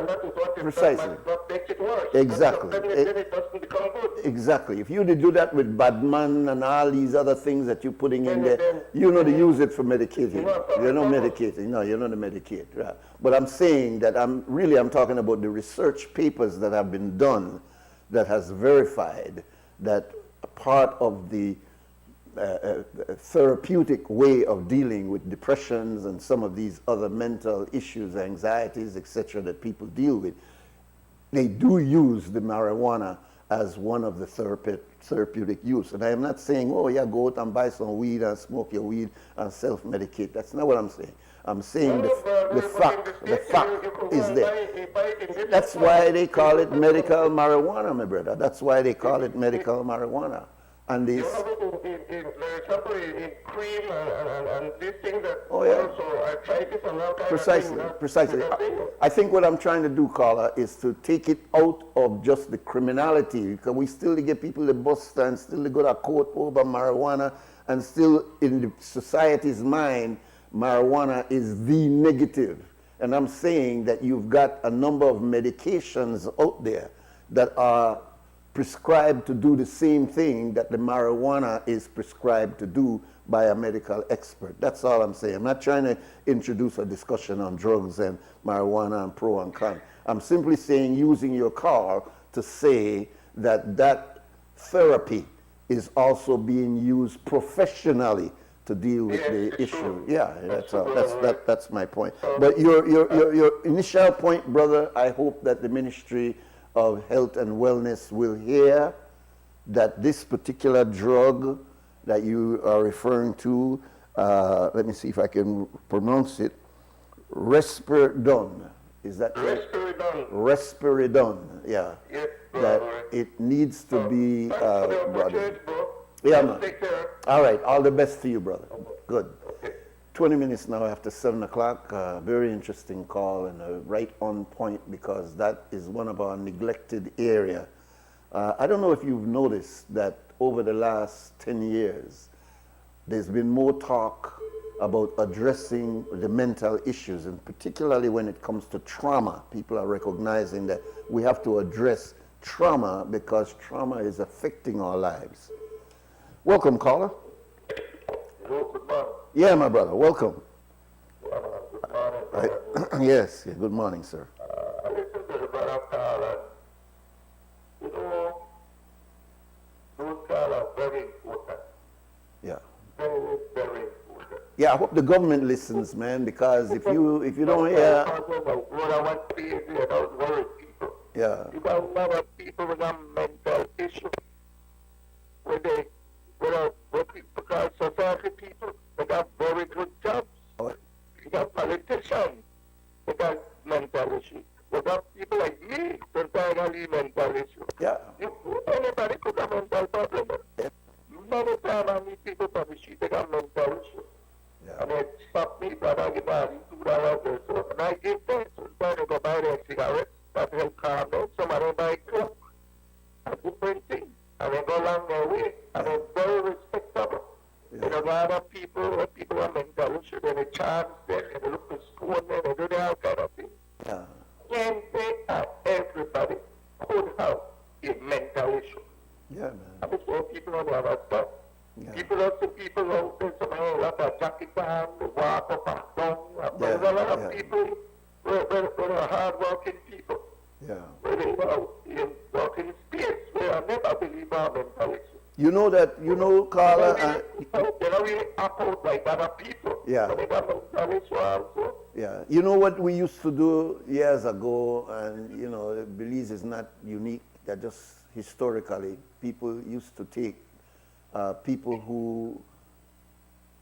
Precisely. That makes it worse. Exactly. Then it doesn't become good. Exactly. If you do that with Badman and all these other things that you're putting in there, you know to use it for medicating. You're not medicating. No, you're not a medicate. Right. But I'm saying that I'm talking about the research papers that have been done that has verified that a part of the therapeutic way of dealing with depressions and some of these other mental issues, anxieties, etc., that people deal with, they do use the marijuana as one of the therapeutic use. And I am not saying, oh yeah, go out and buy some weed and smoke your weed and self-medicate. That's not what I'm saying. I'm saying the fact is there. That's why they call it medical marijuana, my brother. That's why they call it medical marijuana. And this, in cream and these things that also arthritis and all kinds precisely, of things. Precisely. I think what I'm trying to do, caller, is to take it out of just the criminality, because we still get people to bust and still go to court over marijuana, and still in the society's mind, marijuana is the negative. And I'm saying that you've got a number of medications out there that are prescribed to do the same thing that the marijuana is prescribed to do by a medical expert. That's all I'm saying. I'm not trying to introduce a discussion on drugs and marijuana and pro and con. I'm simply saying using your car to say that that therapy is also being used professionally to deal with the issue. Yeah, that's all. That's my point. But your initial point, brother, I hope that the Ministry of Health and Wellness will hear that this particular drug that you are referring to, let me see if I can pronounce it, Risperidone. Is that correct? Risperidone, yeah. Yes, That it needs to be brought in. Yeah, man. All right, all the best to you, brother. Good. 20 minutes now after 7 o'clock. Very interesting call and right on point because that is one of our neglected area. I don't know if you've noticed that over the last 10 years, there's been more talk about addressing the mental issues, and particularly when it comes to trauma. People are recognizing that we have to address trauma because trauma is affecting our lives. Welcome, caller. Hello, good morning. Yeah, my brother, welcome. Good morning. Yes, yeah, good morning, sir. I listen to the brother call and, you know, those calls are very important. Yeah. Very, very important. Yeah, I hope the government listens, man, because if you don't hear, What I want to be about worried people. yeah, You got a lot of people with a mental issue. Because society people, they got very good jobs. oh, You got politicians, they got mental issues. You got people like me, sometimes I have mental issues. yeah, Anybody could have mental problem. Many times I meet people from the street, they got mental issues. yeah, And they stop me, brother, give me $2 or so. And I give them, sometimes they go buy their cigarettes, that help calm down. Some of them buy clothes, a different thing. And they go along their way, and they're very respectable. Yeah. You know, other people are mental issues, they chance them, they look for school, they do all kind of things. yeah, Can't say that everybody could have a mental issue. yeah, man. I'm sure people don't understand. Yeah. People out there, some have a jacket on, they walk up and down. There's a lot of people who are hard-working people. Yeah. Where they work in space where I never believe our mental issue. You know that, caller, They don't really act out like other people. Yeah. So they got mental issue also. yeah, you know what we used to do years ago, and Belize is not unique, that just historically, people used to take people who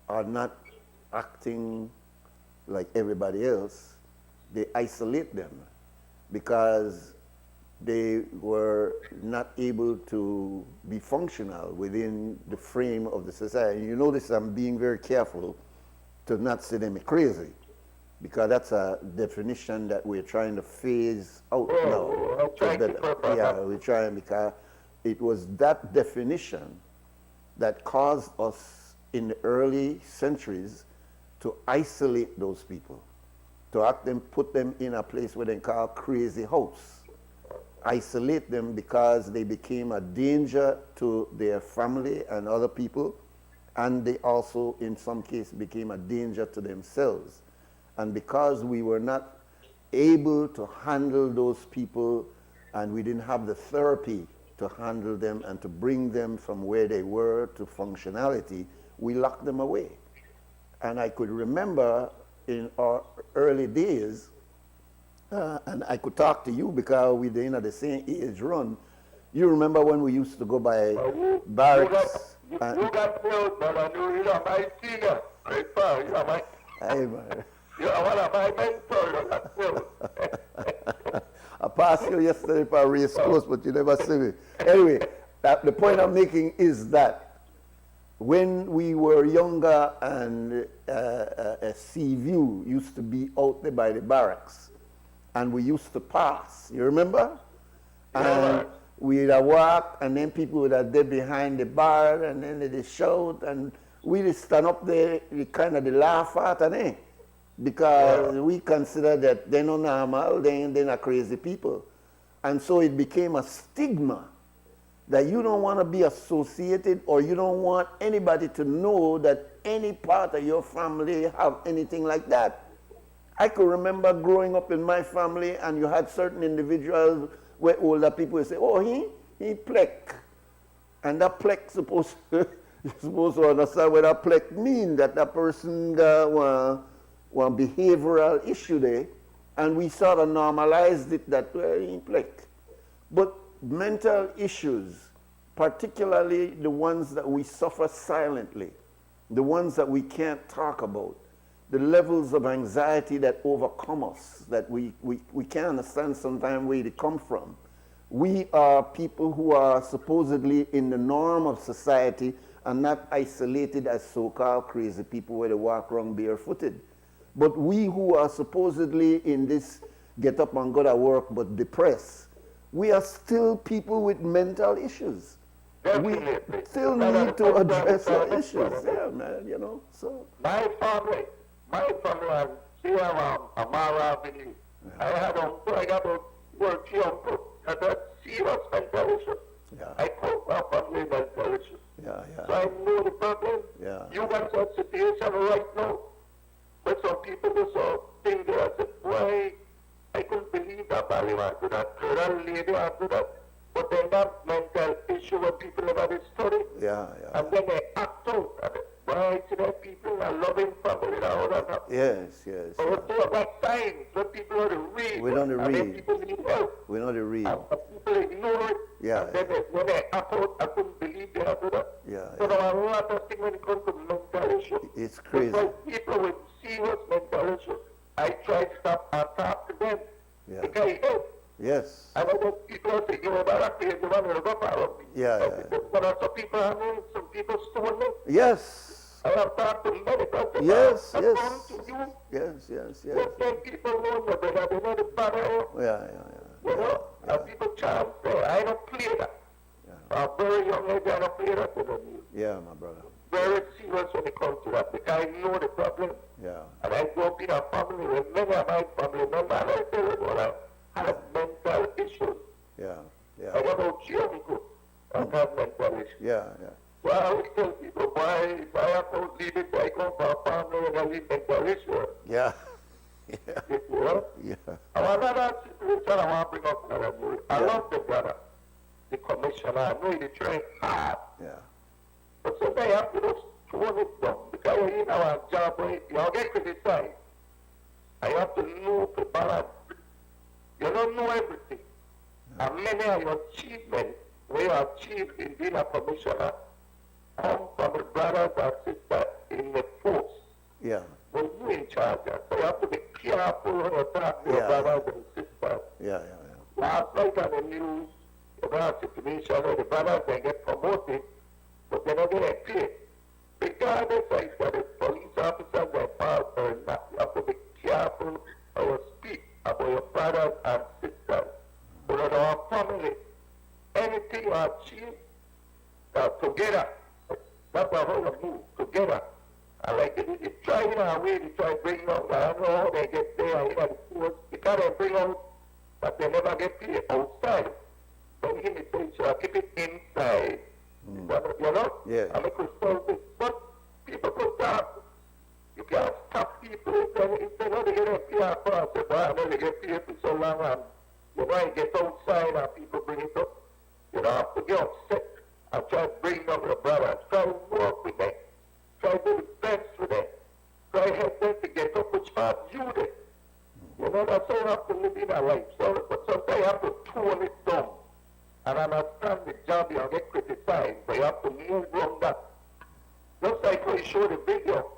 are not acting like everybody else, they isolate them because they were not able to be functional within the frame of the society. You notice I'm being very careful to not say them crazy, because that's a definition that we're trying to phase out now. Yeah, we're trying, because it was that definition that caused us in the early centuries to isolate those people, to put them in a place where they call crazy house. Isolate them because they became a danger to their family and other people, and they also, in some cases, became a danger to themselves. And because we were not able to handle those people, and we didn't have the therapy to handle them and to bring them from where they were to functionality, we locked them away. And I could remember in our early days, and I could talk to you because we're in the same age run. You remember when we used to go by barracks? You got killed, but I knew you are my senior. Right, you are my... Hey, man. You are one of my mentors. You got killed. I passed you yesterday for a race course, but you never see me. Anyway, the point I'm making is that when we were younger and a sea view used to be out there by the barracks, and we used to pass, you remember? And we'd walk, and then people would have there behind the bar, and then they'd shout, and we'd stand up there, kind of laugh at them, because we consider that they're not normal, they're not crazy people. And so it became a stigma that you don't want to be associated, or you don't want anybody to know that any part of your family have anything like that. I could remember growing up in my family, and you had certain individuals where older people would say, oh, he pleck. And that pleck supposed you're supposed to understand what that pleck mean, that person got one behavioral issue there, and we sort of normalized it that he pleck. But mental issues, particularly the ones that we suffer silently, the ones that we can't talk about, the levels of anxiety that overcome us, that we can't understand sometimes where they come from. We are people who are supposedly in the norm of society and not isolated as so-called crazy people where they walk around barefooted. But we who are supposedly in this get up and go to work but depressed, we are still people with mental issues. We still need to address our issues. Yeah, man, you know, so. My family, I'm here around Amara Avenue. I had a brag about work young people that had serious mental issues. Yeah. I call my family mental issues. Yeah, yeah. So I know the problem. Yeah. You got that situation right now. But some people just think that I said, why? I couldn't believe that Bali man do that. That lady I do that. But then that mental issue when people about this story. Yeah, yeah. And then they act out of it. Why? See that people are loving family and all that. Yes, yes. But Yeah. we about signs when people are to read. We don't and read. then people need help. We know the read. And people ignore it. Yeah, And then when they act out, I couldn't believe they have done that. Yeah, So yeah. there are a lot of things when it comes to mental issues. It's crazy. Because people with serious mental issues, I try to stop and talk to them. Yeah. Because it helps. Yes. I know that people say, you know, that is the one who got power. Yeah, yeah. But some people have known, some people stole me. Yes. I have talked to many people. Yes, I've yes. gone to you. Yes, yes, yes. Let them people know that they know the battle. Yeah, yeah, yeah. You know, and people try and say, I don't play that. I'm very young age, I don't play that to them. Yeah, my brother. Very serious when it comes to that, because I know the problem. Yeah. And I grew up in a family where many of my family members, I tell you what, I have mental issues. Yeah, I yeah. don't know uncle and have mental issues. Yeah, yeah. So I always tell people, why, if I have to leave it, I come from a family and I leave mental issues. Yeah. Yeah. You know? Yeah. And another situation I want to bring up, Nuri. I love the brother, the commissioner. I know he trained hard. Yeah. But sometimes you have to just tone it down, because you're in our job where you get criticized. And you have to know the balance. You don't know everything. And many of your achievements, where you achieved in being a commissioner, come from the brothers and sisters in the force. Yeah. When you're in charge, so you have to be careful when you talk to your brothers and sisters. Yeah, yeah, yeah. Last night on the news, you know, a situation where the brothers they get promoted, but they're not getting paid. Regardless of if the police officers are involved or not, you have to be careful how you speak about your brothers and sisters. About our family. Anything you achieve, together. That's how you move, together. And like you try in a way, you try to bring out, I don't know how they get there, you know, the force, because they bring out, but they never get paid outside. Don't give me things, so I keep it inside. You know? Yeah. I make it solve this. But people could talk. You can't stop people if they know they get a PR for us. I know they get paid for so long, and you know, it gets outside and people bring it up. You don't have to get upset and try to bring up your brothers. Try to work with them. Try to do the best with them. Try to help them to get up which part you did. You know, that's how you have to live in our life. So, but sometimes you have to tone it down. And understand the job you get criticized, but you have to move on that. Just like when you show the video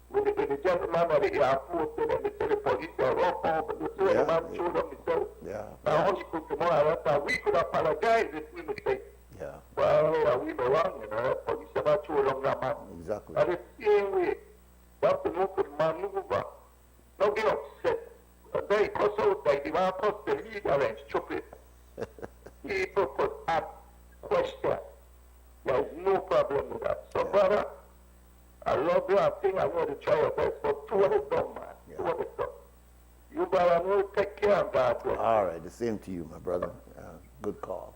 with the gentleman at the airport, and they say the police are rough over, but the man showed them himself. Yeah. Now, how you put tomorrow, we could apologize if we mistake. Yeah. Well, we were wrong, you know, police are not showing them that man. Exactly. And the same way, you have to know to maneuver. Don't get upset. They cuss out like the man cuss the leader and stupid. People could ask questions. There is no problem with that. So, brother, I love you. I think I'm going to try your best. But tone it down, man. Yeah. Tone it down. You brother, know, take care of God. All right. The same to you, my brother. Good call.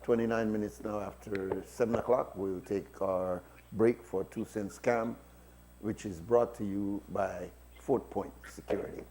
29 minutes now after 7 o'clock. We'll take our break for 2 Cents Scam, which is brought to you by Fort Point Security.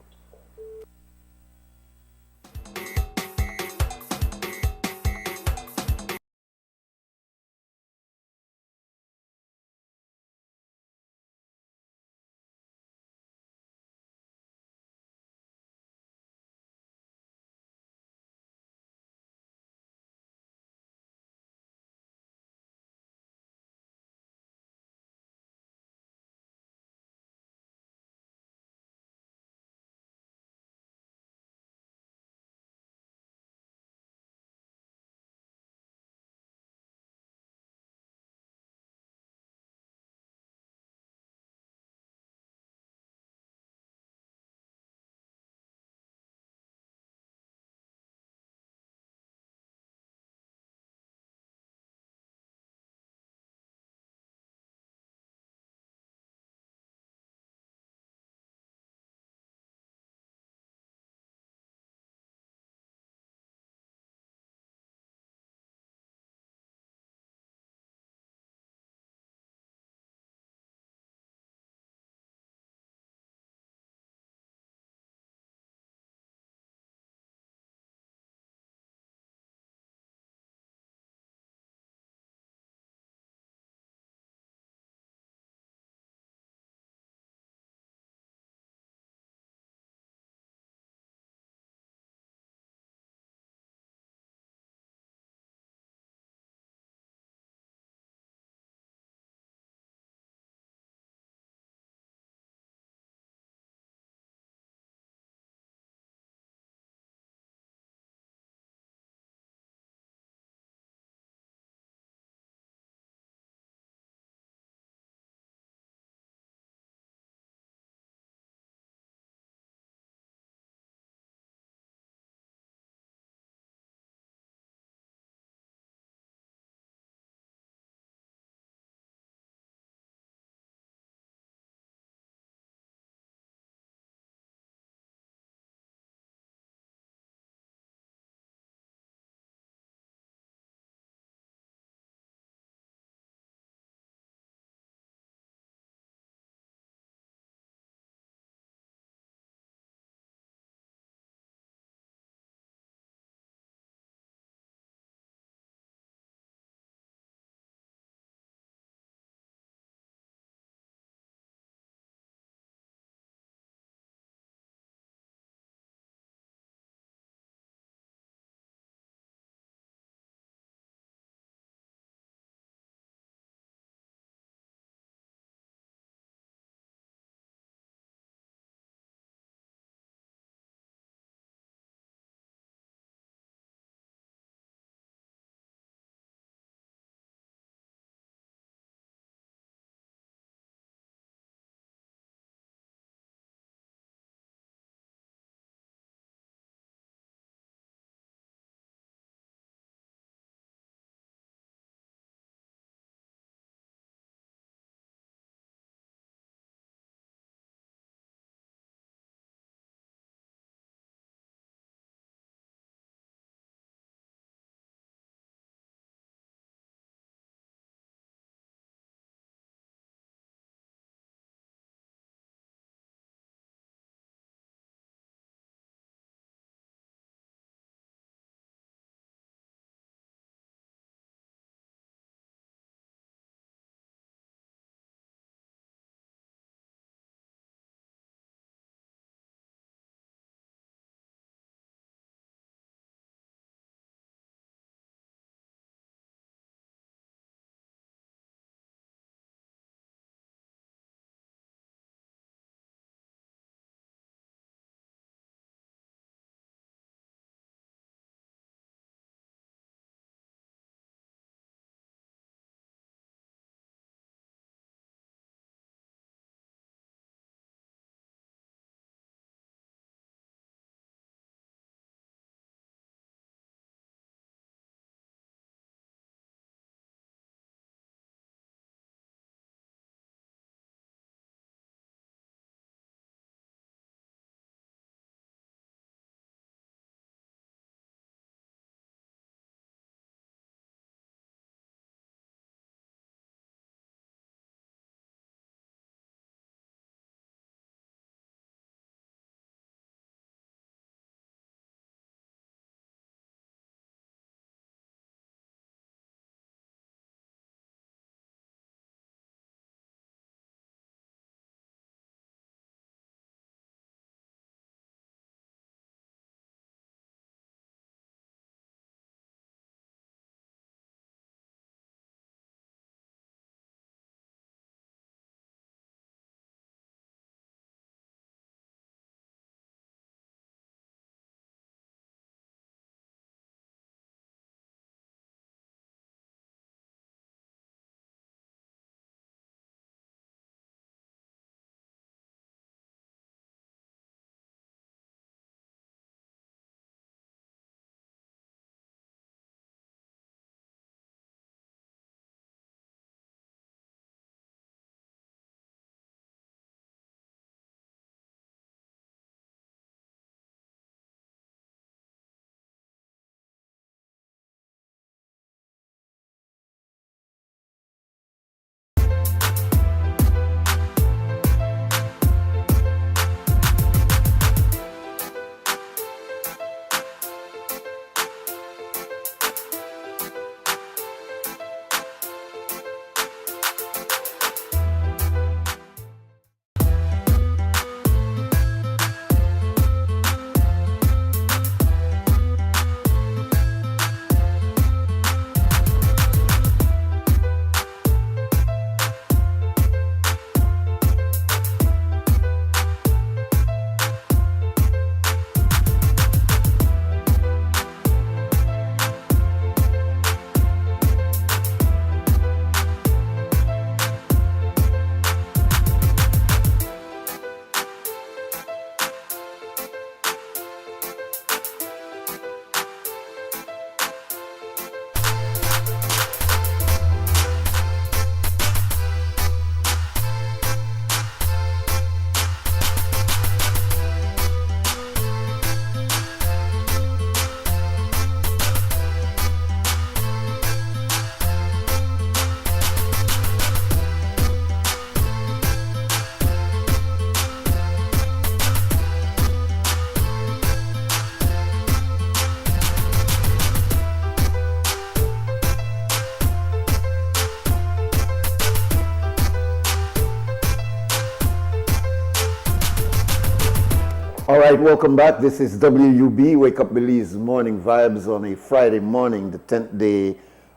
All right, welcome back. This is WUB, Wake Up Belize Morning Vibes on a Friday morning, the 10th day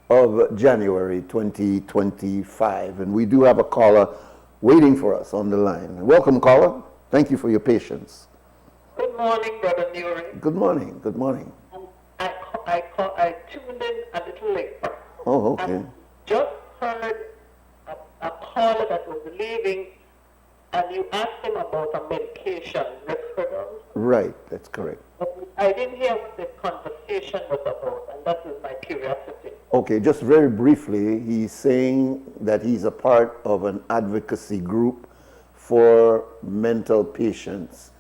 of January 2025. And we do have a caller waiting for us on the line. Welcome, caller. Thank you for your patience. Good morning, Brother Nuri. Good morning. Good morning. I tuned in a little late. Oh, okay. I just heard a caller that was leaving, and you asked him about a medication, Risperdal. Right, that's correct. I didn't hear what the conversation was about, and that is my curiosity. Okay, just very briefly, he's saying that he's a part of an advocacy group for mental patients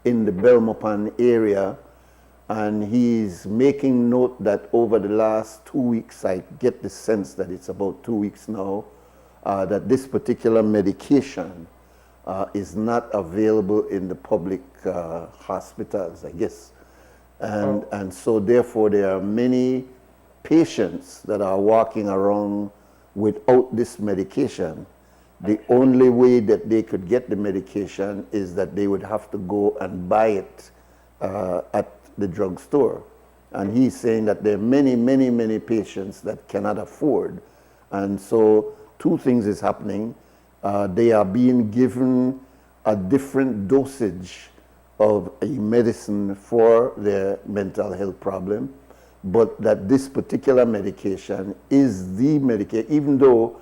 in the Belmopan area, and he's making note that over the last 2 weeks, I get the sense that it's about 2 weeks now, that this particular medication is not available in the public hospitals, I guess. And so therefore there are many patients that are walking around without this medication. The only way that they could get the medication is that they would have to go and buy it at the drugstore. And he's saying that there are many patients that cannot afford. And so two things is happening. They are being given a different dosage of a medicine for their mental health problem, but that this particular medication is the medication, even though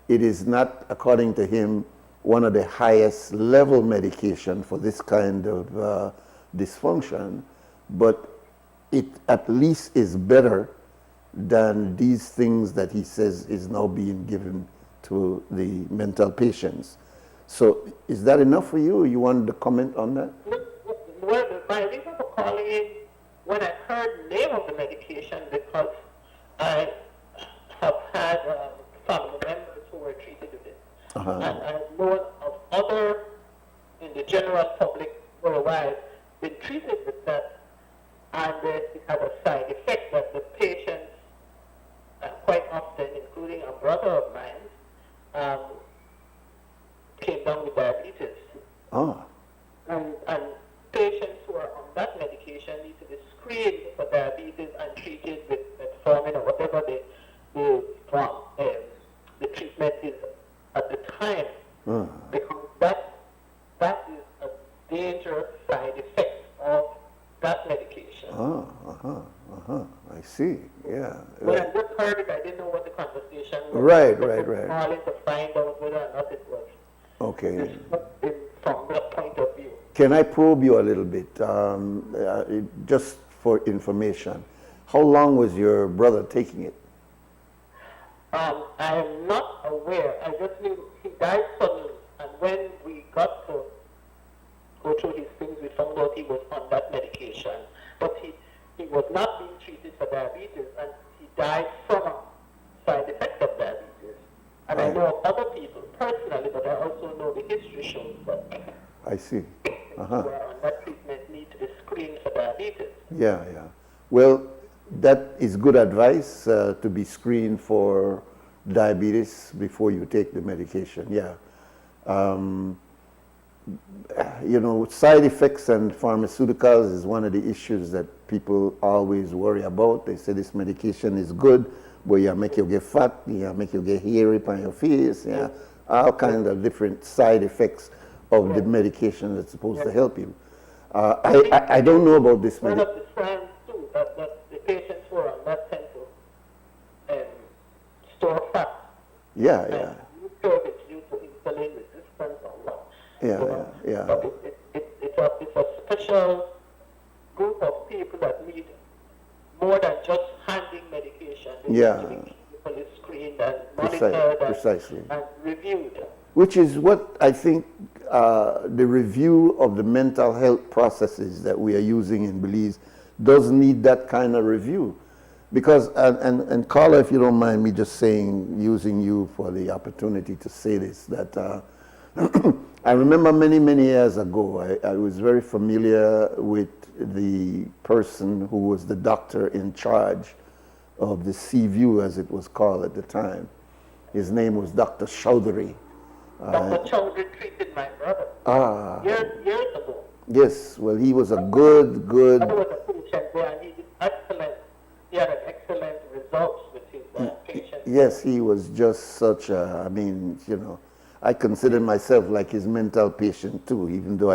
it is not, according to him, one of the highest level medication for this kind of dysfunction, but it at least is better than these things that he says is now being given to the mental patients. So is that enough for you? You wanted to comment on that? Well, my reason for calling in when I heard the name of the medication, because I have had family members who were treated with it. And I've known of other, in the general public worldwide, been treated with that, and it had a side effect that the patients, quite often, including a brother of mine, came down with diabetes. And patients who are on that medication need to be screened for diabetes and treated with metformin or whatever the treatment is at the time. Because that is a dangerous side effect of that medication. I see. Yeah. When I just heard it, I didn't know what the conversation was. Right. Calling to find out whether or not it was. Okay. From that point of view. Can I probe you a little bit, just for information? How long was your brother taking it? I'm not aware. I just knew he died suddenly, and when we got to go through his things, we found out he was on that medication. But he was not being treated for diabetes, and he died from a side effect of diabetes. And I know of other people personally, but I also know the history shows that I see. who are on that treatment need to be screened for diabetes. Yeah. Well, that is good advice, to be screened for diabetes before you take the medication. Yeah. Side effects and pharmaceuticals is one of the issues that people always worry about. They say this medication is good, but you make you get fat, you make you get hairy on your face, all kinds of different side effects of the medication that's supposed to help you. I don't know about this One medication. of the signs too, that the patients who are on that tend to store fat. Yeah. I'm not sure if it's due to insulin resistance or what. Yeah. But it's a special group of people that need more than just handing medication. They need to be carefully screened and monitored Precisely. and reviewed. Which is what I think the review of the mental health processes that we are using in Belize does need that kind of review. Because, and Carla, if you don't mind me just using you for the opportunity to say this, that I remember many years ago, I was very familiar with the person who was the doctor in charge of the Seaview, as it was called at the time. His name was Dr. Chaudhary. Dr. Chaudhary treated my brother years ago. Yes, well, he was a good. I was a patient there, and he did excellent. He had an excellent results with his patient. Yes, he was just such a, I mean, you know, I consider myself like his mental patient too, even though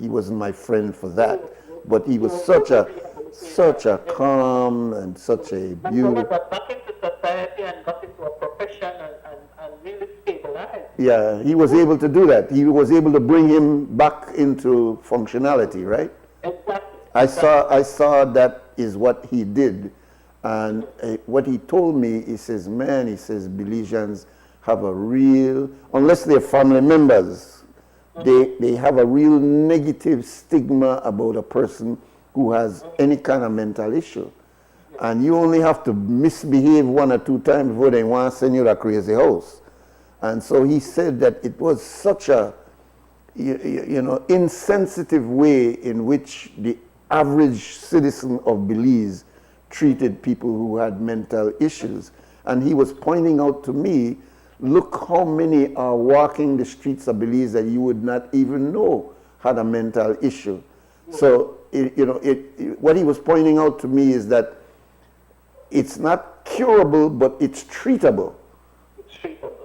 he wasn't my friend for that. But he was such a calm and such a And so beautiful. got back into society and got into a profession and really stabilized. Yeah, he was able to do that. He was able to bring him back into functionality, right? Exactly. I saw that is what he did. And what he told me, he says, man, he says, Belizeans have a real, unless they're family members, they have a real negative stigma about a person who has any kind of mental issue. And you only have to misbehave 1 or 2 times before they want to send you to a crazy house. And so he said that it was such a, you know, insensitive way in which the average citizen of Belize treated people who had mental issues. And he was pointing out to me, look how many are walking the streets of Belize that you would not even know had a mental issue. So, what he was pointing out to me is that it's not curable, but it's treatable.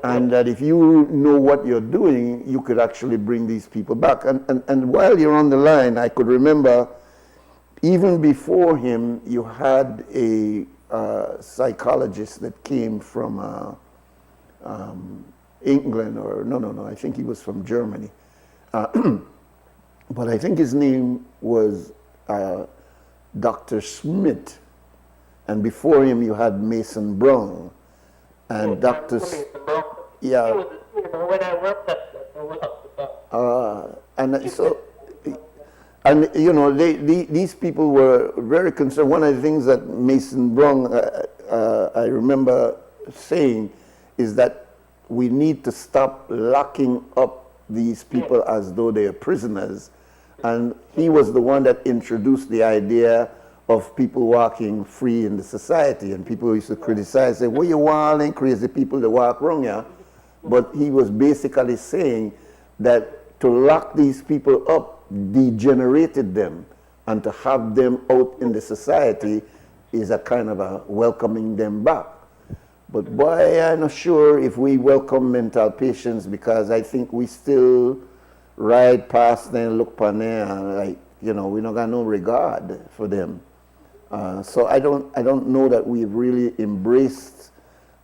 And that if you know what you're doing, you could actually bring these people back. And while you're on the line, I could remember even before him, you had a psychologist that came from England, or no, I think he was from Germany. But I think his name was Dr. Schmidt. And before him, you had Mason Brown. And Dr. Yeah. When I worked at the hospital. And you know, these people were very concerned. One of the things that Mason Brown, I remember saying, is that we need to stop locking up these people as though they are prisoners. And he was the one that introduced the idea of people walking free in the society. And people used to criticize, say, well, you walling crazy people that walk wrong, yeah? But he was basically saying that to lock these people up degenerated them, and to have them out in the society is a kind of a welcoming them back. But boy, I'm not sure if we welcome mental patients, because I think we still ride past them, look upon them, like, you know, we don't got no regard for them. So I don't know that we've really embraced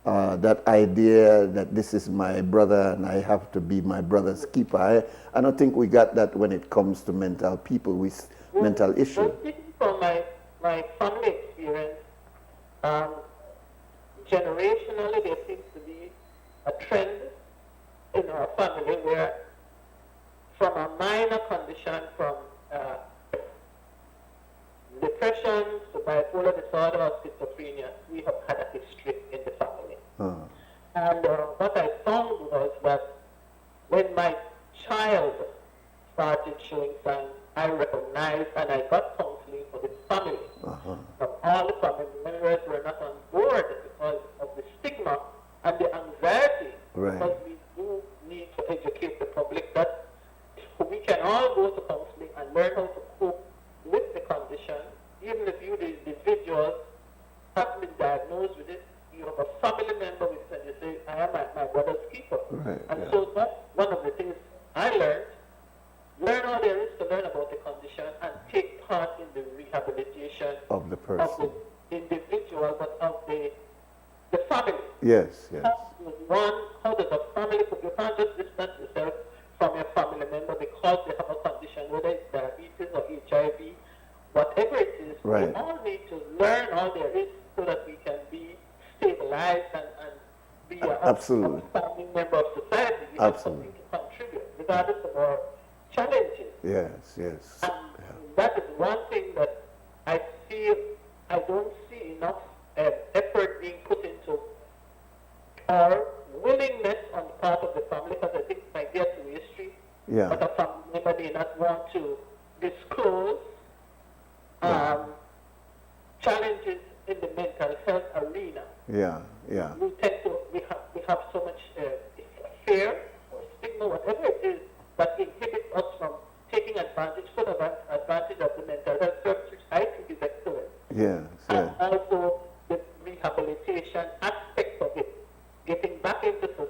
that idea that this is my brother and I have to be my brother's keeper. I don't think we got that when it comes to mental people with mental issues. Well, speaking from my family experience, generationally there seems to be a trend in our family where from a minor condition, from depression to bipolar disorder or schizophrenia, we have had a history in the family. And what I found was that when my child started showing signs, I recognized and I got counseling for the family. But all the family members were not on board because of the stigma and the anxiety. Right. Because we do need to educate the public that we can all go to counseling and learn how to cope with the condition. Even if you, the individual, have been diagnosed with it, you have a family member with it, and you say, I am my brother's keeper. Right, And yeah. so that's one of the things I learned. Learn all there is to learn about the condition and take part in the rehabilitation Of the person. of the individual, but of the family. Yes, yes. One, how does a family, you can't just distance yourself from your family member because they have a condition, whether it's diabetes or HIV, whatever it is. Right. We all need to learn all there is so that we can be stabilized and be a Absolutely. outstanding member of society. We have Absolutely. something to contribute, regardless of our challenges. Yes, yes. And that is one thing that I feel I don't see enough effort being put into, or willingness on the part of the family, because I think it might be a two-way street. Yeah. But a family member may not want to disclose challenges in the mental health arena. Yeah, yeah. We tend to, we have so much fear or stigma, whatever it is, that inhibits us from taking advantage so that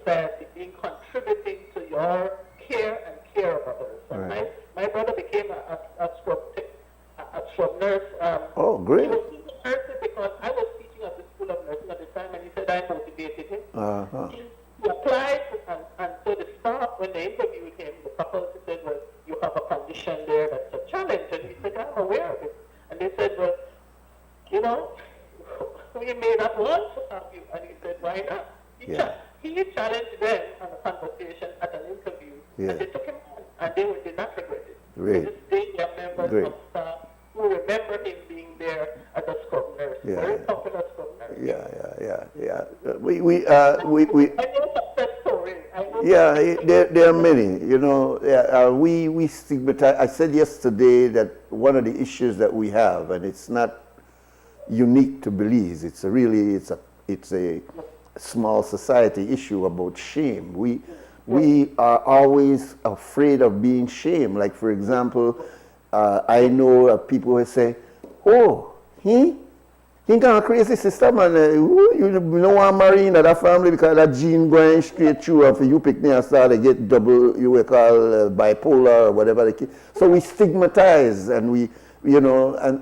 society in contributing to your care and care of others. And Right. my brother became a stroke nurse. Oh, great. He was nursing because I was teaching at the School of Nursing at the time, and he said I motivated him. Uh-huh. He applied, and so the staff, when they interviewed him, the faculty said, well, you have a condition there that's a challenge. And he said, I'm aware of it. And they said, well, you know, we may not want to have you. And he said, why not? He challenged them on a conversation at an interview, and they took him on, and they did not regret it. Great. To this day, there are members of staff who remember him being there as a scrub nurse, very popular scrub nurse. Yeah. I know success stories. There are many. You know, we stigmatize. I said yesterday that one of the issues that we have, and it's not unique to Belize. It's a small society issue about shame. We are always afraid of being shamed. Like, for example, I know people who say, "Oh, he got a crazy sister, man. You don't want to marry into that family because that gene going straight through. And for you pick me and start to get double, you will call bipolar or whatever. So we stigmatize, and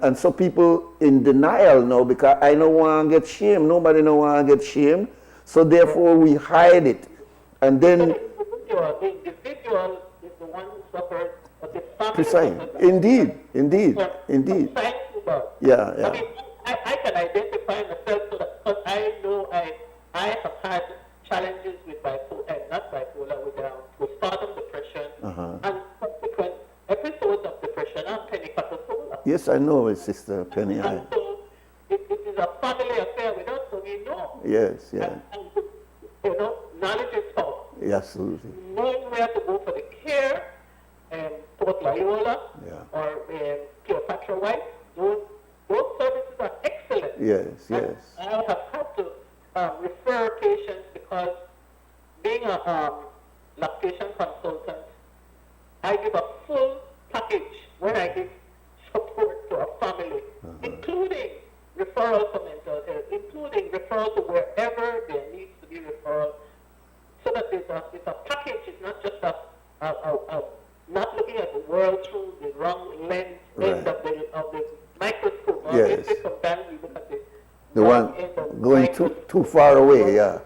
and so people in denial now because I don't want to get shamed. Nobody don't want to get shamed. So therefore we hide it, and then the individual is the one who suffers, but the family. Precise. Indeed. Yeah. I mean, I can identify myself so that because I know I have had challenges with with postpartum depression and subsequent episodes of depression and penicatosola. Yes, I know, Sister Penny. And so it is a family affair with us, so we know. Yes. And knowledge is power. Absolutely. Knowing where to go for the care, Port Loyola or Cleopatra White, those services are excellent. Yes. I have had to refer patients because being a lactation consultant, I give a full package when I give support to a family, including referral to mental health, including referral to wherever there needs to be referral, so that it's a package. It's not just not looking at the world through the wrong lens end of the microscope. Yes. Sometimes we look at the one going too far away. Yeah.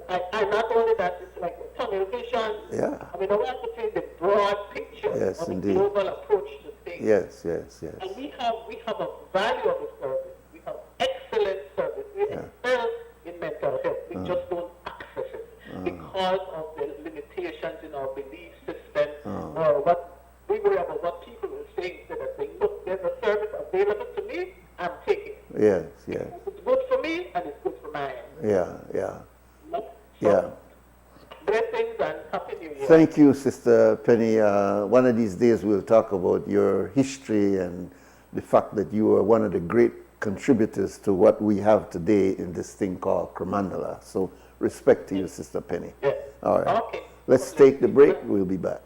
And not only that, it's like tunnel vision. Yeah. I mean, I want to see the broad picture Yes, of indeed. the global approach to things. Yes. And we have a valuable service. We have excellent service. We excel in mental health. We just don't access it because of the limitations in our belief system or what we worry about what people will say instead of saying, look, there's a service available to me, I'm taking it. Yes. It's good for me and it's good for mine. Yeah. Blessings and Happy New Year. Thank you, Sister Penny. One of these days we'll talk about your history and the fact that you are one of the great contributors to what we have today in this thing called Cromandala. So respect to you, Sister Penny. Yes. All right. Okay. Let's take the break. We'll be back.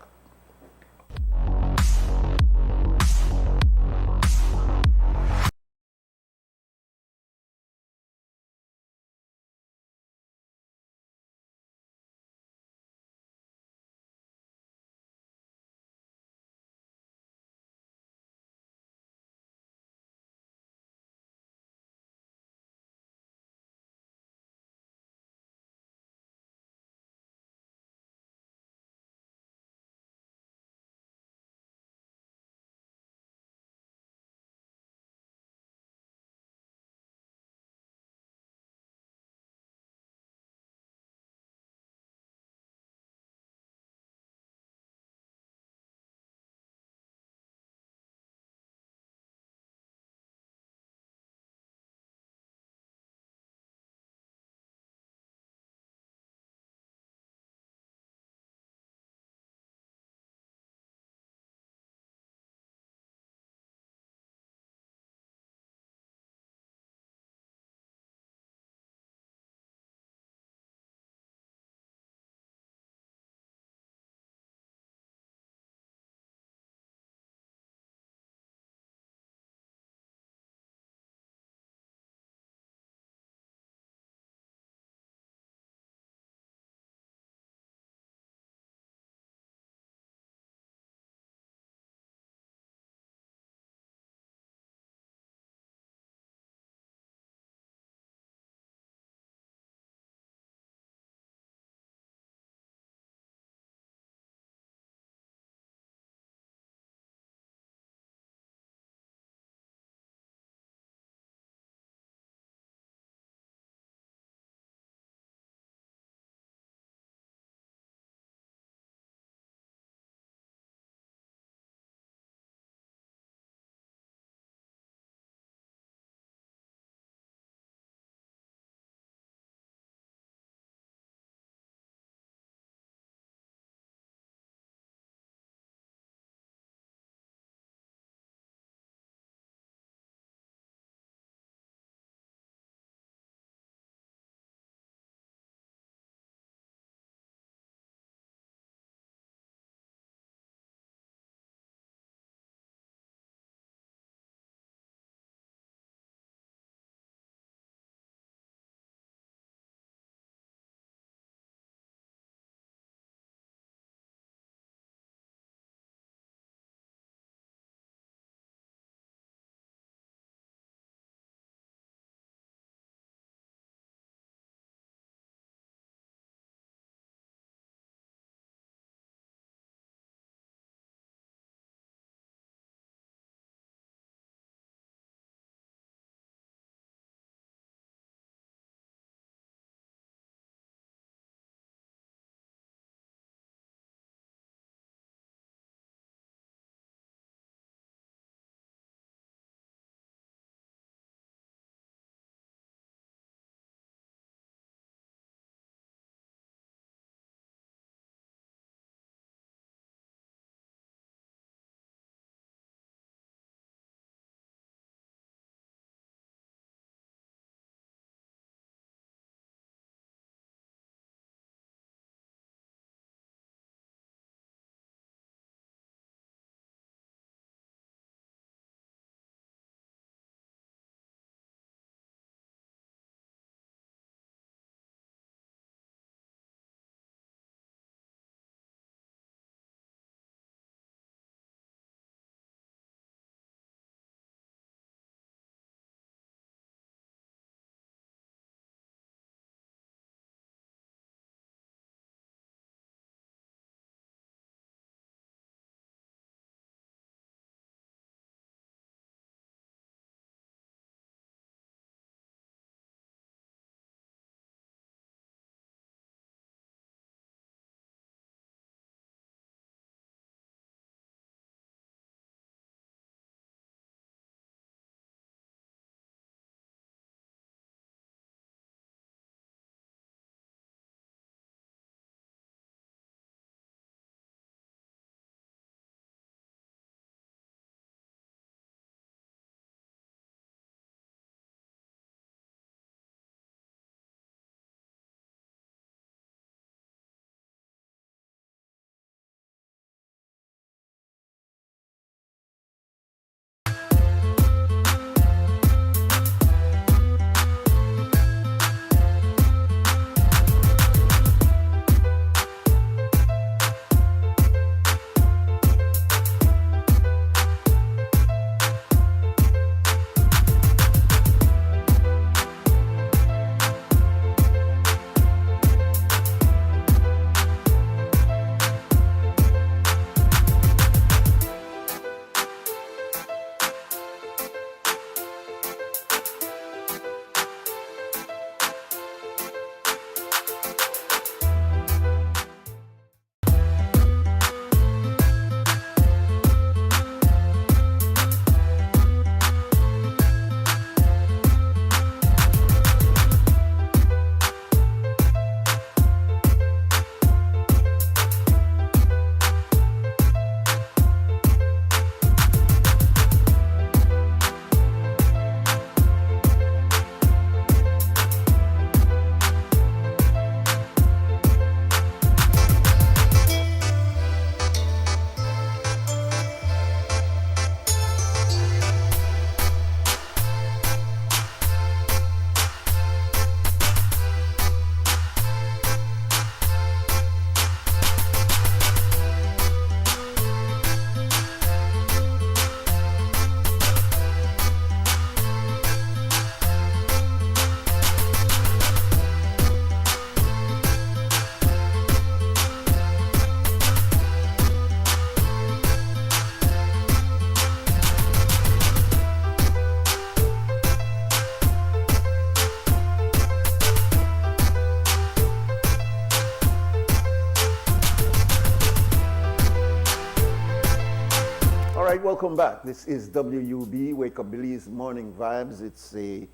right, welcome back. This is WUB, Wake Up Belize Morning Vibes. It's a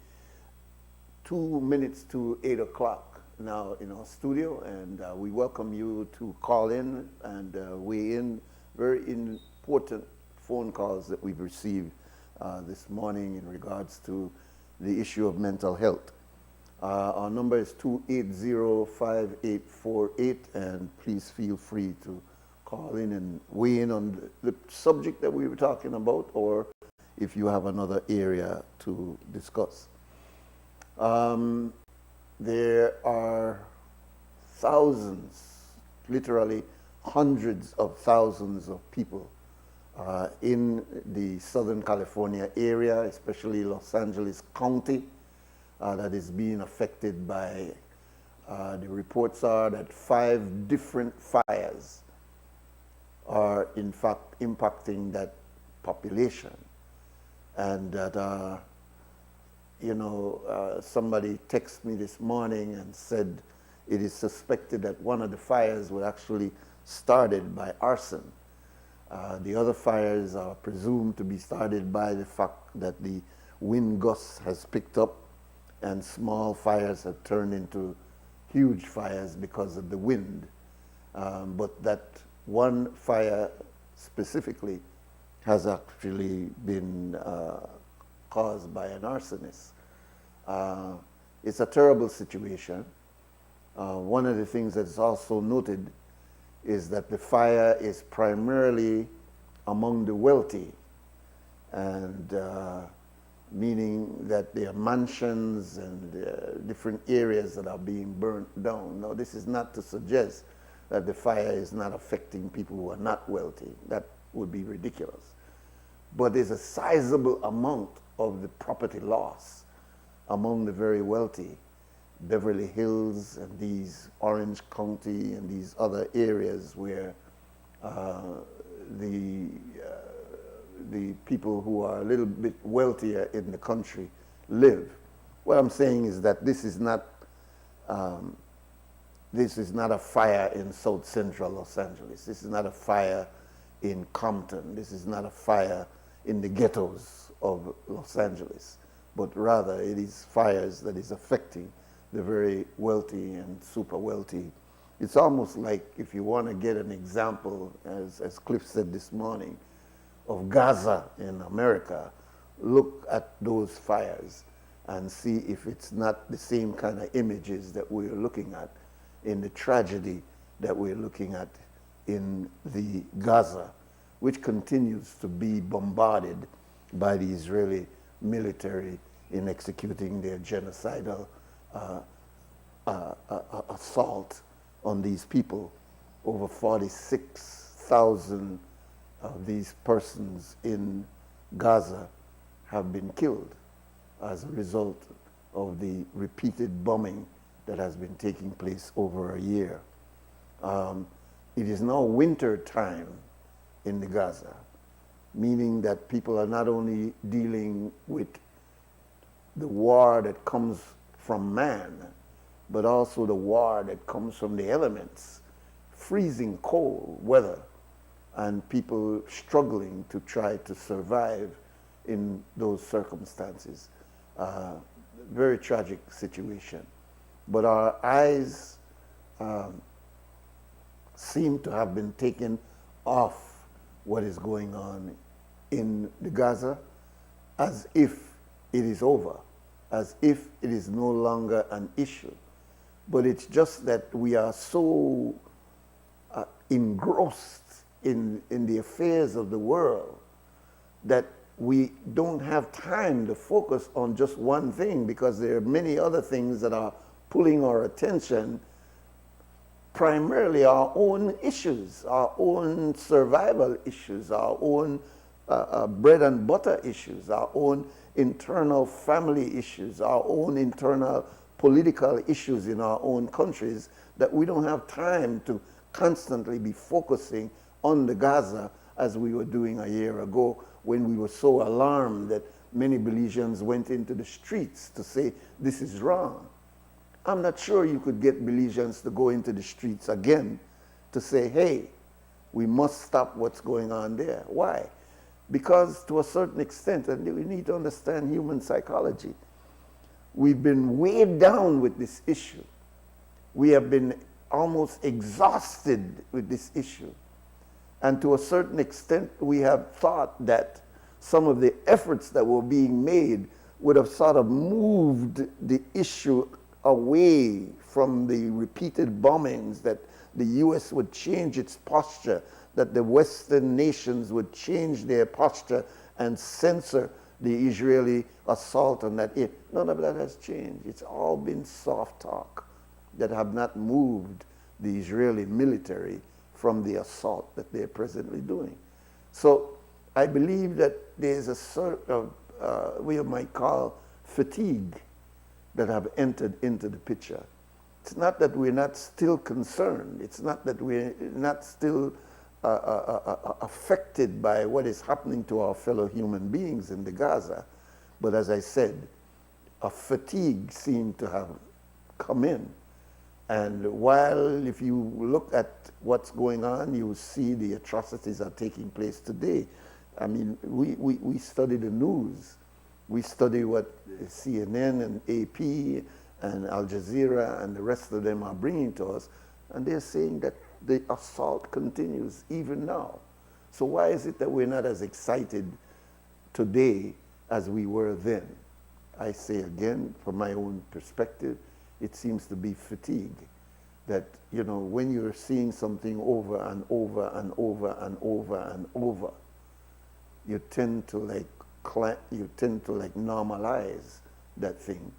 2 minutes to 8 o'clock now in our studio, and we welcome you to call in and weigh in very important phone calls that we've received this morning in regards to the issue of mental health. Our number is 280-5848, and please feel free to call in and weigh in on the subject that we were talking about, or if you have another area to discuss. There are thousands, literally hundreds of thousands of people in the Southern California area, especially Los Angeles County, that is being affected by, the reports are that 5 different fires are in fact impacting that population. And that, somebody texted me this morning and said it is suspected that one of the fires was actually started by arson. The other fires are presumed to be started by the fact that the wind gusts has picked up and small fires have turned into huge fires because of the wind. But that one fire specifically has actually been caused by an arsonist. It's a terrible situation. One of the things that is also noted is that the fire is primarily among the wealthy, and meaning that there are mansions and different areas that are being burnt down. Now, this is not to suggest that the fire is not affecting people who are not wealthy. That would be ridiculous. But there's a sizable amount of the property loss among the very wealthy. Beverly Hills and these Orange County and these other areas where the people who are a little bit wealthier in the country live. What I'm saying is that this is not a fire in South Central Los Angeles. This is not a fire in Compton. This is not a fire in the ghettos of Los Angeles, but rather it is fires that is affecting the very wealthy and super wealthy. It's almost like, if you want to get an example, as Cliff said this morning, of Gaza in America, look at those fires and see if it's not the same kind of images that we're looking at in the tragedy that we're looking at in the Gaza, which continues to be bombarded by the Israeli military in executing their genocidal assault on these people. Over 46,000 of these persons in Gaza have been killed as a result of the repeated bombing that has been taking place over a year. It is now winter time in the Gaza, meaning that people are not only dealing with the war that comes from man, but also the war that comes from the elements, freezing cold weather, and people struggling to try to survive in those circumstances. Very tragic situation. But our eyes seem to have been taken off what is going on in the Gaza, as if it is over, as if it is no longer an issue. But it's just that we are so engrossed in the affairs of the world that we don't have time to focus on just one thing, because there are many other things that are pulling our attention, primarily our own issues, our own survival issues, our own bread and butter issues, our own internal family issues, our own internal political issues in our own countries, that we don't have time to constantly be focusing on the Gaza as we were doing a year ago, when we were so alarmed that many Belizeans went into the streets to say this is wrong. I'm not sure you could get Belizeans to go into the streets again to say, hey, we must stop what's going on there. Why? Because to a certain extent, and we need to understand human psychology, we've been weighed down with this issue. We have been almost exhausted with this issue. And to a certain extent, we have thought that some of the efforts that were being made would have sort of moved the issue away from the repeated bombings, that the U.S. would change its posture, that the Western nations would change their posture and censor the Israeli assault on that area. None of that has changed. It's all been soft talk that have not moved the Israeli military from the assault that they're presently doing. So I believe that there's a sort of, we might call fatigue that have entered into the picture. It's not that we're not still concerned. It's not that we're not still affected by what is happening to our fellow human beings in the Gaza. But as I said, a fatigue seemed to have come in. And while if you look at what's going on, you see the atrocities are taking place today. I mean, we study the news. We study what CNN and AP and Al Jazeera and the rest of them are bringing to us, and they're saying that the assault continues even now. So why is it that we're not as excited today as we were then? I say again, from my own perspective, it seems to be fatigue. That, you know, when you're seeing something over and over and over and over and over, you tend to normalize that thing.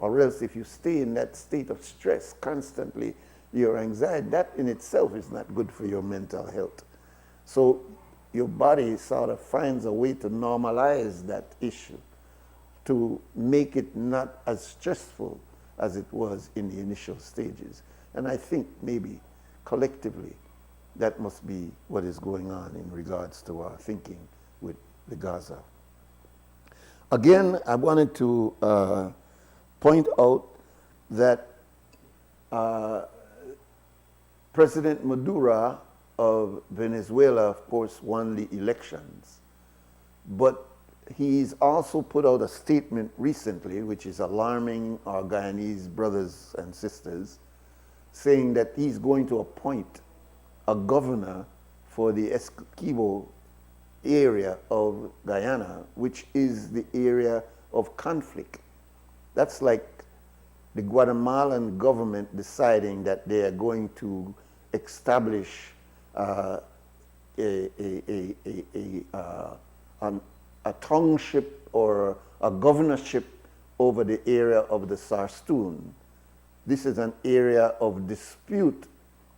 Or else if you stay in that state of stress constantly, your anxiety, that in itself is not good for your mental health. So your body sort of finds a way to normalize that issue, to make it not as stressful as it was in the initial stages. And I think maybe collectively that must be what is going on in regards to our thinking with the Gaza. Again, I wanted to point out that President Maduro of Venezuela, of course, won the elections, but he's also put out a statement recently, which is alarming our Guyanese brothers and sisters, saying that he's going to appoint a governor for the Essequibo area of Guyana, which is the area of conflict. That's like the Guatemalan government deciding that they are going to establish a township or a governorship over the area of the Sarstoon. This is an area of dispute.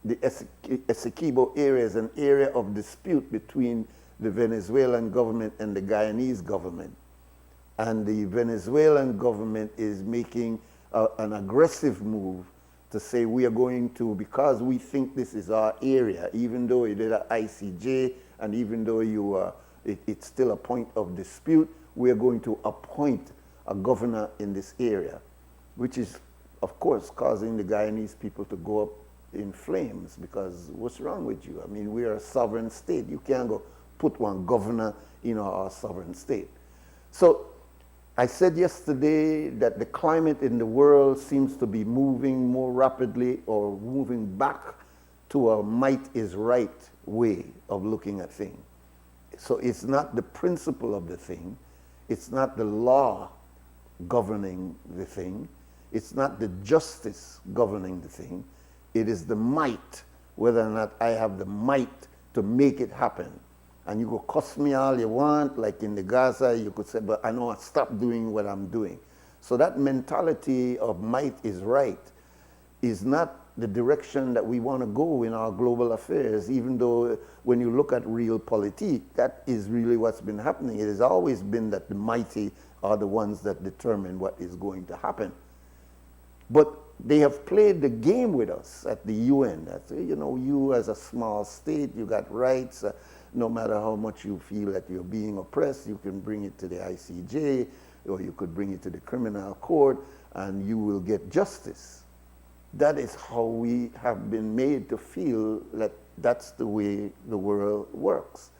The Essequibo area is an area of dispute between the Venezuelan government and the Guyanese government. And the Venezuelan government is making an aggressive move to say we are going to, because we think this is our area, even though it is an ICJ and even though it's still a point of dispute, we are going to appoint a governor in this area, which is, of course, causing the Guyanese people to go up in flames, because what's wrong with you? I mean, we are a sovereign state. You can't go put one governor in our sovereign state. So I said yesterday that the climate in the world seems to be moving more rapidly or moving back to a might is right way of looking at things. So it's not the principle of the thing. It's not the law governing the thing. It's not the justice governing the thing. It is the might, whether or not I have the might to make it happen. And you could cuss me all you want, like in the Gaza, you could say, but I know I stop doing what I'm doing. So that mentality of might is right is not the direction that we want to go in our global affairs, even though when you look at realpolitik, that is really what's been happening. It has always been that the mighty are the ones that determine what is going to happen. But they have played the game with us at the UN. That, you know, you as a small state, you got rights. No matter how much you feel that you're being oppressed, you can bring it to the ICJ, or you could bring it to the criminal court, and you will get justice. That is how we have been made to feel that that's the way the world works.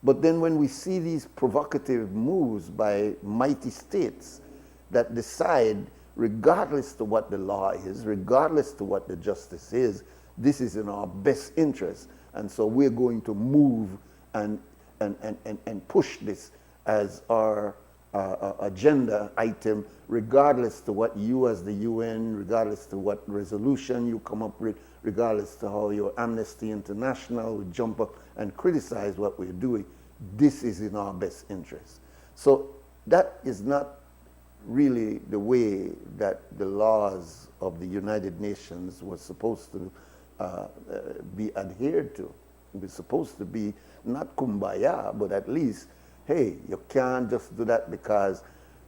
But then when we see these provocative moves by mighty states that decide, regardless to what the law is, regardless to what the justice is, this is in our best interest. And so we're going to move and push this as our agenda item, regardless to what you as the UN, regardless to what resolution you come up with, regardless to how your Amnesty International would jump up and criticize what we're doing. This is in our best interest. So that is not really the way that the laws of the United Nations were supposed to be adhered to. It was supposed to be not kumbaya, but at least, hey, you can't just do that because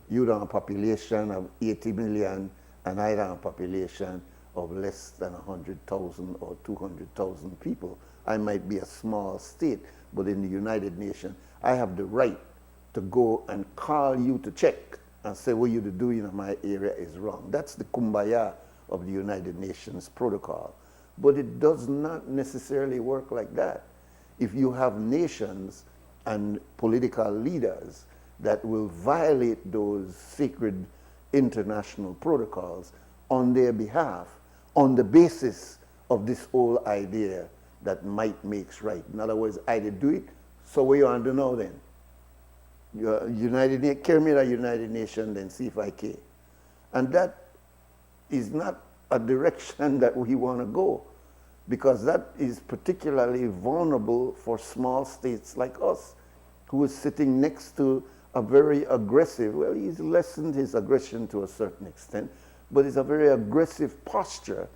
you don't have a population of 80 million and I don't have a population of less than 100,000 or 200,000 people. I might be a small state, but in the United Nations, I have the right to go and call you to check and say what you're doing in my area is wrong. That's the kumbaya of the United Nations protocol. But it does not necessarily work like that. If you have nations and political leaders that will violate those sacred international protocols on their behalf, on the basis of this whole idea that might makes right. In other words, I did do it, so what you want to know then? Carry me to United Nations, then see if I care. And that is not a direction that we want to go, because that is particularly vulnerable for small states like us, who is sitting next to a very aggressive, well, he's lessened his aggression to a certain extent, but it's a very aggressive posture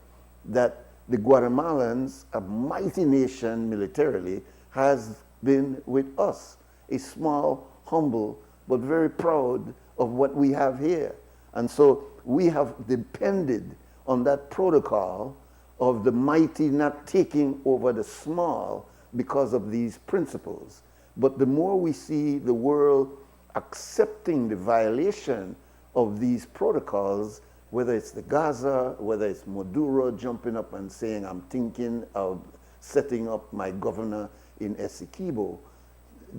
that the Guatemalans, a mighty nation militarily, has been with us. A small, humble, but very proud of what we have here. And so we have depended on that protocol of the mighty not taking over the small because of these principles. But the more we see the world accepting the violation of these protocols, whether it's the Gaza, whether it's Maduro jumping up and saying, I'm thinking of setting up my governor in Essequibo,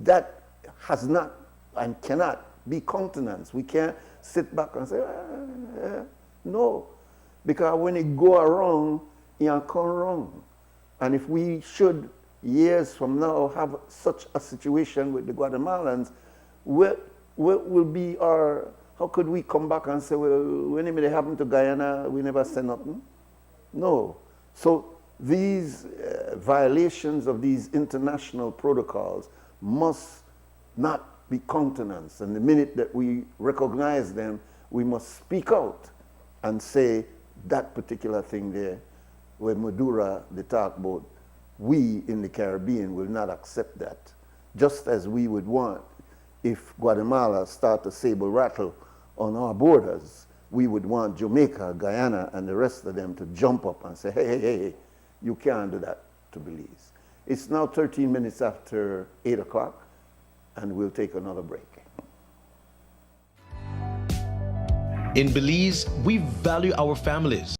that has not and cannot be countenanced. We can't sit back and say, no, because when it go wrong, it come wrong. And if we should, years from now, have such a situation with the Guatemalans, what will be our, how could we come back and say, well, when it happened to Guyana, we never said nothing? No. So these violations of these international protocols must not be countenanced. And the minute that we recognize them, we must speak out and say that particular thing there, where Maduro, they talk about, we in the Caribbean will not accept that. Just as we would want, if Guatemala start to saber rattle on our borders, we would want Jamaica, Guyana, and the rest of them to jump up and say, hey, you can't do that to Belize. It's now 13 minutes after 8 o'clock, and we'll take another break. In Belize, we value our families.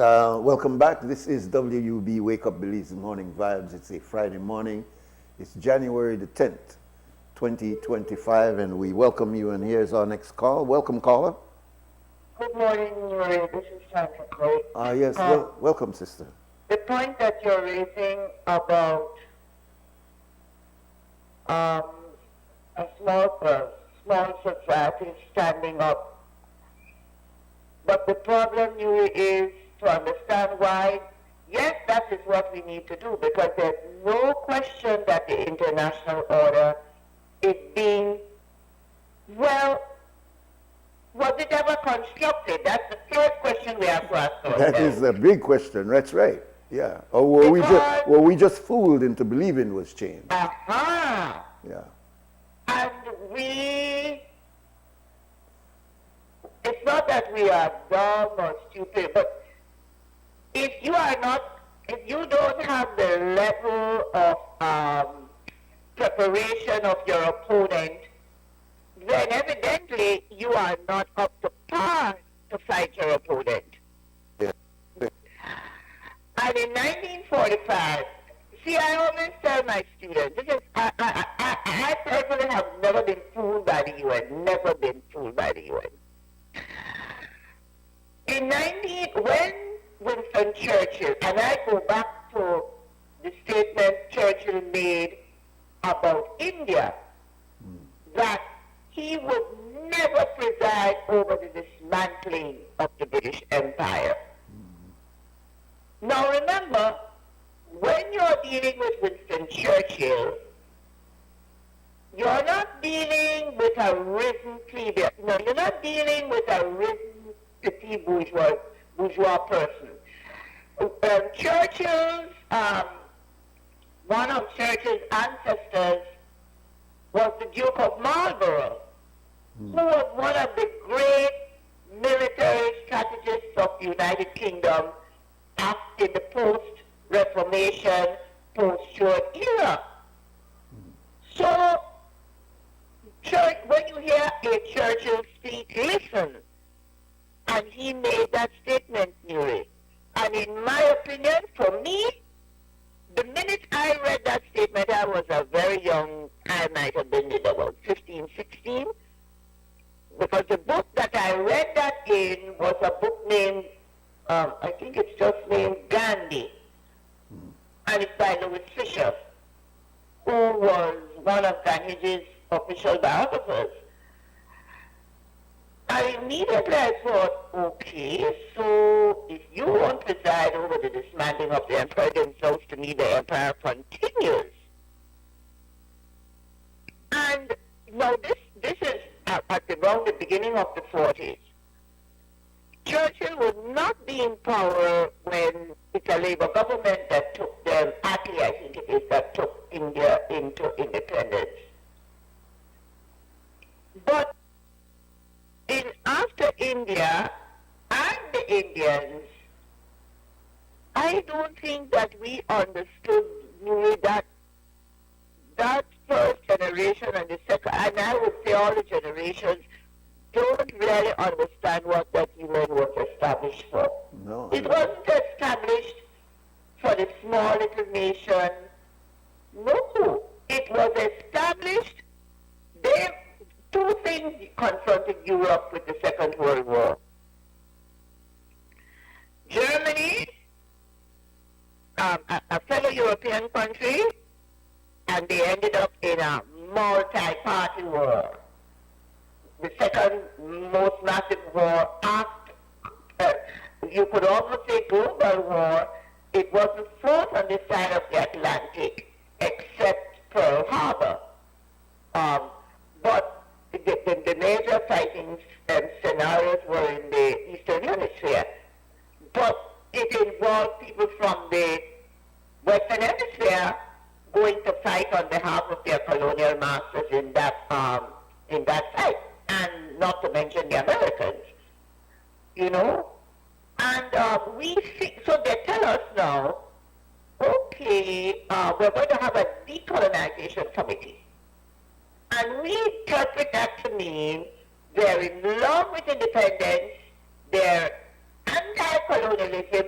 welcome back. This is WUB Wake Up Belize Morning Vibes. It's a Friday morning. It's January the 10th, 2025, and we welcome you. And here's our next call. Welcome, caller. Good morning, Nuri. This is Sandra Clay. Yes, welcome, sister. The point that you're raising about a small society standing up. But the problem, Nuri, is to understand why. Yes, that is what we need to do, because there's no question that the international order is being, well, was it ever constructed? That's the first question we have to ask ourselves. That is a big question. That's right. Yeah. Or were we just fooled into believing it was changed? Aha. Yeah. And it's not that we are dumb or stupid, but if you don't have the level of preparation of your opponent, then evidently you are not up to par to fight your opponent. Yeah. And in 1945, see, I always tell my students, because I personally have never been fooled by the UN, never been fooled by the UN. When Winston Churchill, and I go back to the statement Churchill made about India, that he would never preside over the dismantling of the British Empire. Now remember, when you're dealing with Winston Churchill, you're not dealing with a risen plebeian. No, you're not dealing with a risen petit bourgeois person. Churchill's, one of Churchill's ancestors was the Duke of Marlborough, who was one of the great military strategists of the United Kingdom in the post-Reformation, post-Stuart era. So, when you hear a Churchill speak, listen. And he made that statement, Nuri. And in my opinion, for me, the minute I read that statement, I was a very young, I might have been about 15, 16, because the book that I read that in was a book named, I think it's just named Gandhi, and it's by Louis Fisher, who was one of Gandhi's official biographers. And immediately I thought, okay, so if you won't preside over the dismantling of the empire, then sounds to me the empire continues. And now this is at around the beginning of the 40s. Churchill would not be in power when it's a Labour government that took them, actually I think it is, that took India into independence. But after India and the Indians, I don't think that we understood really that first generation and the second, and I would say all the generations, don't really understand what that UN was established for. No. It wasn't established for the small little nation. No, it was established. Two things confronted Europe with the Second World War. Germany, a fellow European country, and they ended up in a multi-party war. The second most massive war after, you could almost say global war. It wasn't fought on this side of the Atlantic, except Pearl Harbor. But the major fighting scenarios were in the Eastern Hemisphere. But it involved people from the Western Hemisphere going to fight on behalf of their colonial masters in that fight, and not to mention the Americans, you know. And so they tell us now, okay, we're going to have a decolonization committee. And we interpret that to mean they're in love with independence, they're anti-colonialism.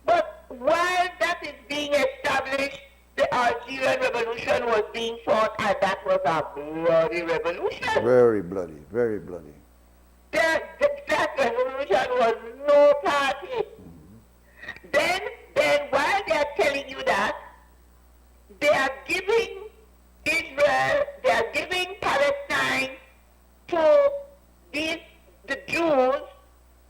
But while that is being established, the Algerian Revolution was being fought, and that was a bloody revolution. Very bloody, very bloody. That revolution was no party. Then while they are telling you that, they are giving Israel, they are giving Palestine to the Jews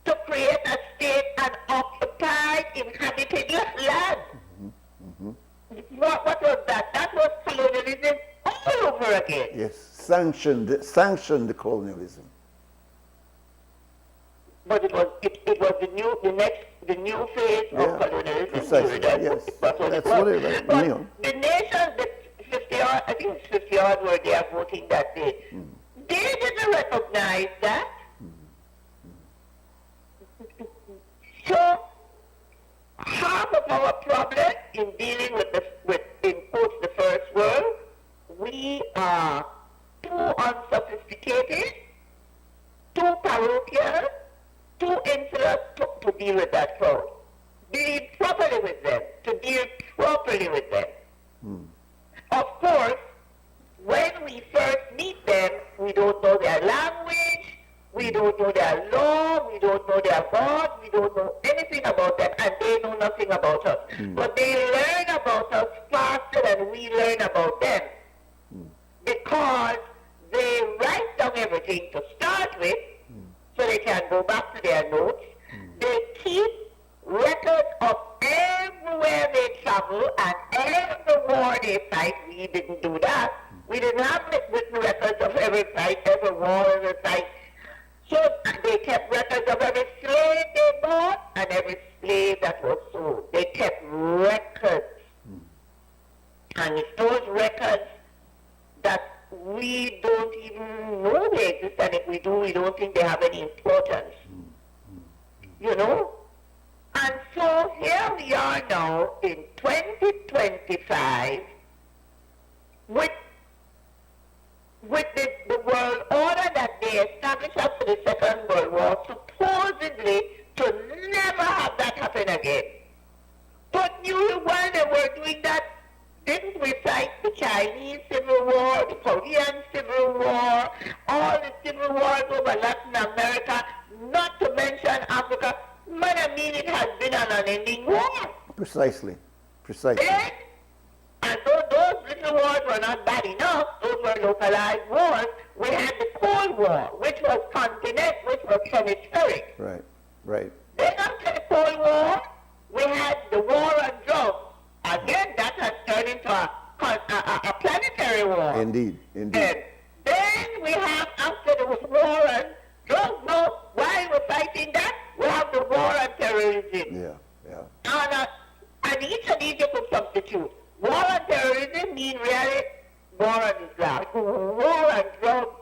to create a state and occupied, inhabited land. What was that? That was colonialism all over again. Yes, sanctioned the colonialism. But it was the new phase of colonialism. Precisely. Yes, that's what it was. But the nations, the 50 odd, I think it's 50 odd were there voting that day. They didn't recognize that. So half of our problem in dealing with in quotes the first world, we are too unsophisticated, too parochial, too insular to deal with that crowd. Deal properly with them, to deal properly with them. Of course, when we first meet them, we don't know their language, we don't know their law, we don't know their God, we don't know anything about them, and they know nothing about us. But they learn about us faster than we learn about them. Because they write down everything to start with, so they can go back to their notes. They keep records of everywhere they travel and every war they fight. We didn't do that. We didn't have written records of every fight, every war, every fight. So they kept records of every slave they bought and every slave that was sold. They kept records. And it's those records that we don't even know they exist, and if we do, we don't think they have any importance. You know? And so here we are now in 2025 with the world order that they established after the Second World War, supposedly to never have that happen again. But while they were doing that, didn't we fight the Chinese Civil War, the Korean Civil War, all the civil wars over Latin America, not to mention Africa? Man, I mean, it has been an unending war. Precisely. Then, and though those little wars were not bad enough, those were localized wars, we had the Cold War, which was continental, which was hemispheric. Right. Then after the Cold War, we had the war on drugs. Again, that has turned into a planetary war. Indeed. And then we have, after the war on drugs, now, while we're fighting that, we have the war on terrorism. Yeah. And each of these you could substitute. War on terrorism means really war on Islam. War on drugs,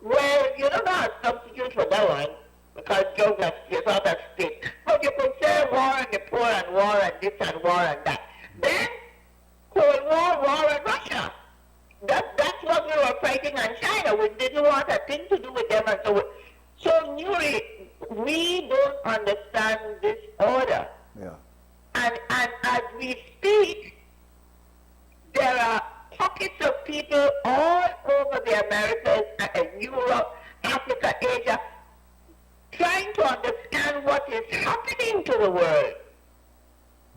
well, you don't have a substitute for that one, because drugs are sort of state. But you could say war on the poor and war on this and war on that. Then, Cold War on Russia. That's what we were fighting on China. We didn't want a thing to do with them and so on. So, Nuri, we don't understand this order. Yeah. And as we speak, there are pockets of people all over the Americas, Europe, Africa, Asia, trying to understand what is happening to the world.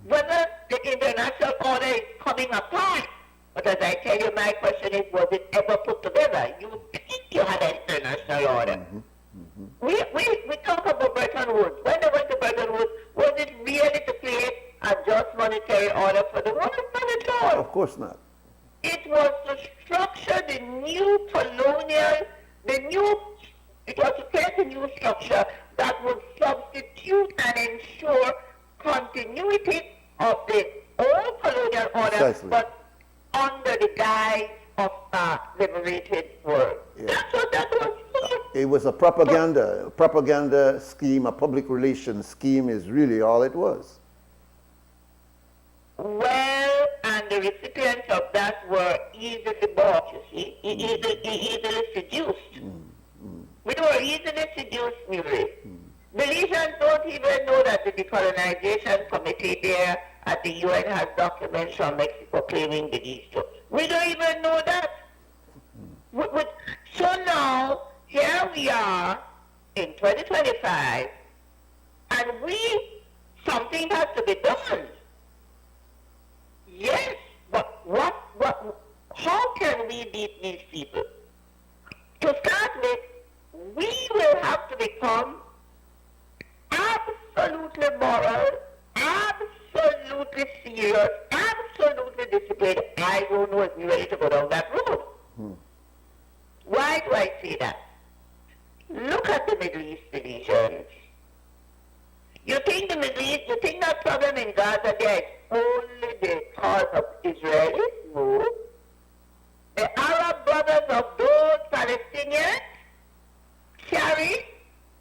Whether the international order is coming apart. But as I tell you, my question is, was it ever put together? You think you had an international order. We talk about Bretton Woods. When they went to Bretton Woods, was it really to create a just monetary order for the world? Not at all. Of course not. It was to structure the new colonial, it was to create a new structure that would substitute and ensure continuity of the old colonial order, Precisely. but under the guise of a liberated world. Yeah. That's what that was for. It was a propaganda scheme, a public relations scheme is really all it was. Well, and the recipients of that were easily bought, you see, easily seduced. We were easily seduced, Nuri. Belizeans don't even know that the decolonization committee there at the UN has documents from Mexico claiming Belize too. We don't even know that. So now, here we are in 2025, and something has to be done. Yes, but how can we beat these people? To start with, we will have to become absolutely moral, absolutely serious, absolutely disciplined. I don't know if we're ready to go down that road. Why do I say that? Look at the Middle East Belizeans. You think that problem in Gaza there is only because of Israelis? No. The Arab brothers of those Palestinians carry,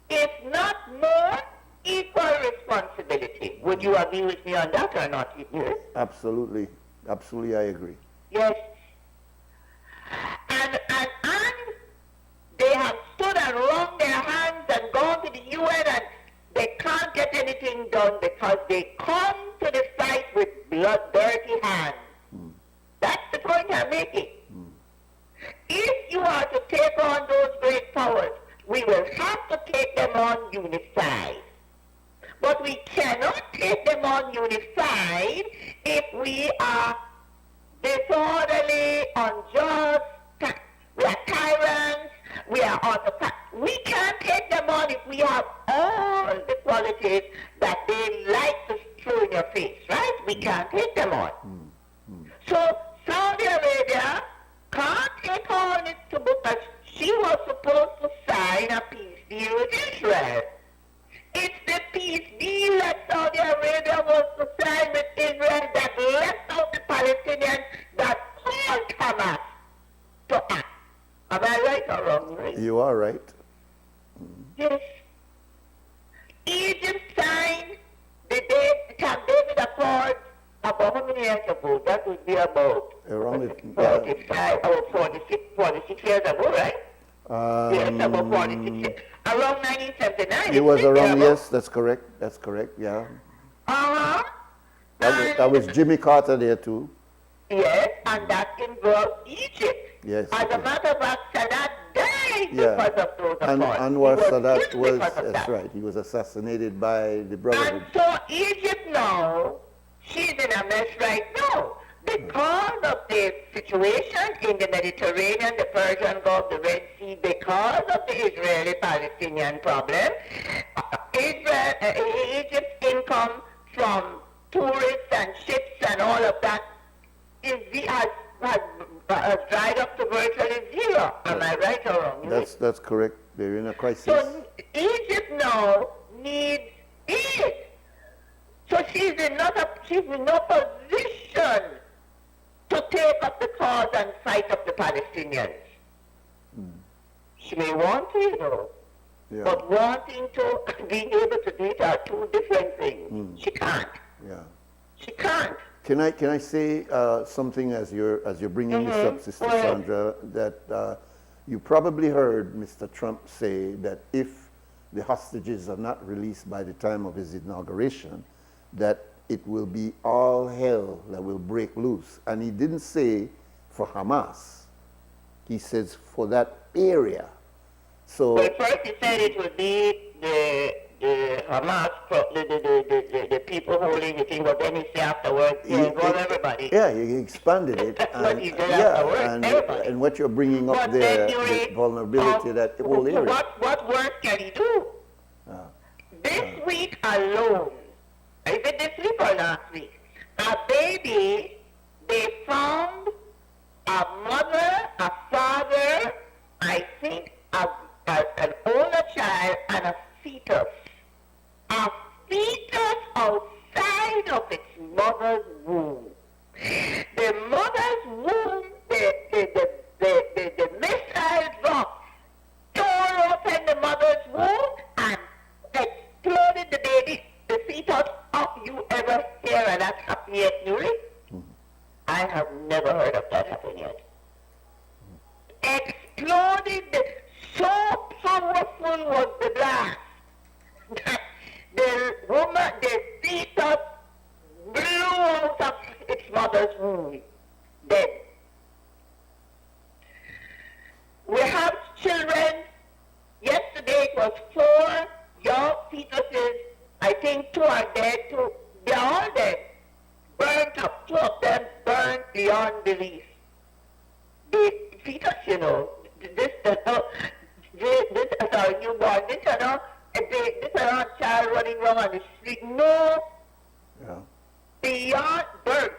if not more, equal responsibility. Would you agree with me on that or not? Yes? Absolutely. Absolutely, I agree. Yes. And they have stood and wrung their hands and gone to the UN, and they can't get anything done because they come to the fight with blood-dirty hands. That's the point I'm making. If you are to take on those great powers, we will have to take them on unified. But we cannot take them on unified if we are disorderly, unjust, we are tyrants, we are autocrats. We can't take them on if we have all the qualities that they like to throw in your face, right? We can't take them on. So Saudi Arabia can't take on it to because she was supposed to sign a peace deal with Israel. It's the peace deal that Saudi Arabia was to sign with Israel that left out the Palestinians that called Hamas to act. Am I right or wrong, Nuri? You are right. Yes. Egypt signed the Camp David Accord about how many years ago? That would be about Around 45 or 46 years ago, right? Yes, about 46 years. Around 1979. It was around, yes, that's correct. That's correct, yeah. Uh-huh. That was Jimmy Carter there too. Yes, and that involved Egypt. Yes. As a matter of fact, Sadat died because of those accords. Anwar Sadat was, that's that. Right, he was assassinated by the Brotherhood. And so Egypt now, she's in a mess right now. Because of the situation in the Mediterranean, the Persian Gulf, the Red Sea, because of the Israeli-Palestinian problem, Egypt's income from tourists and ships and all of that has dried up to virtually zero. Am I right or wrong? That's correct. They're in a crisis. So Egypt now needs aid. So she's in no position to take up the cause and fight up the Palestinians. She may want to, you know, but wanting to and being able to do it are two different things. She can't. Yeah. She can't. Can I say something as you're bringing this up, Sister Sandra, that you probably heard Mr. Trump say that if the hostages are not released by the time of his inauguration, that it will be all hell that will break loose. And he didn't say for Hamas. He says for that area. So well, first he said it would be the Hamas, the people holding the thing, but then he said afterwards, he involved everybody. Yeah, he expanded it. That's what he did afterwards, and what you're bringing up but there, the vulnerability, that whole area. What work can he do? This week alone, is it this week or last week? A baby, they found a mother, a father, I think an older child, and a fetus. A fetus outside of its mother's womb. The mother's womb, the missile drop tore open the mother's womb and exploded the baby, the fetus. Have you ever heard of that happen yet, Nuri? I have never heard of that happen yet. Exploded, so powerful was the blast The woman, the fetus blew out of its mother's womb, dead. We have children. Yesterday it was 4 young fetuses. I think 2 are dead. They're all dead. Burnt up. 2 of them burned beyond belief. The fetus, this is our newborn. This is our child running around on the street. No. Yeah. Beyond birth,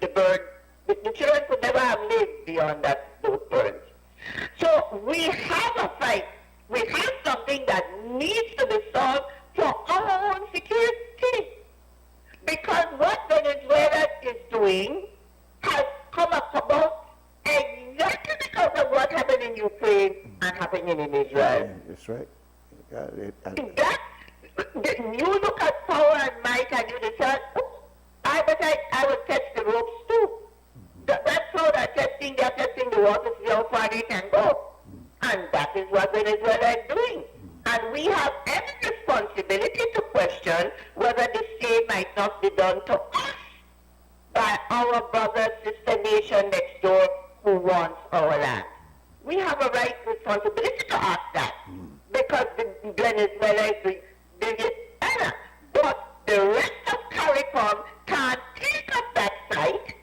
the bird. The children could never have lived beyond those birds. So we have a fight. We have something that needs to be solved for our own security. Because what Venezuela is doing has come about exactly because of what happened in Ukraine and happening in Israel. Yeah, that's right. You look at power and might and you decide, I will test the ropes too. That's how they're testing the waters, how far they can go. And that is what Venezuela is doing. And we have every responsibility to question whether the same might not be done to us by our brother, sister nation next door who wants our land. We have a right responsibility to ask that. Because Venezuela is doing it better. But the rest of CARICOM can't take up that site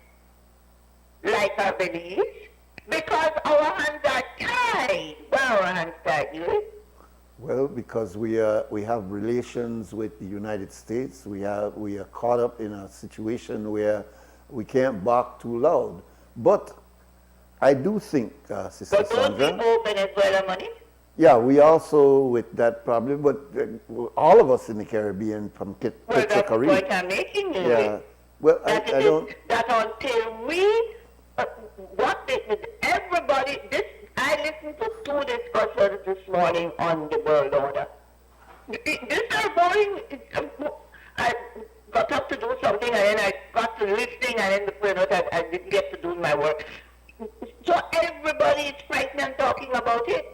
like our Belize because our hands are tied. Well, our hands tied, you. Well, because we have relations with the United States, we are caught up in a situation where we can't bark too loud. But I do think, Sister but Sandra. Don't we owe Venezuela money? Yeah, we also with that problem, but all of us in the Caribbean from Well, that's the Caribbean. point I'm making, you. Yeah. Well, I don't. That until we, everybody, I listened to 2 discussions this morning on the world order. This are boring. I got up to do something and then I got to listening and then before I didn't get to do my work. So everybody is frightened and talking about it.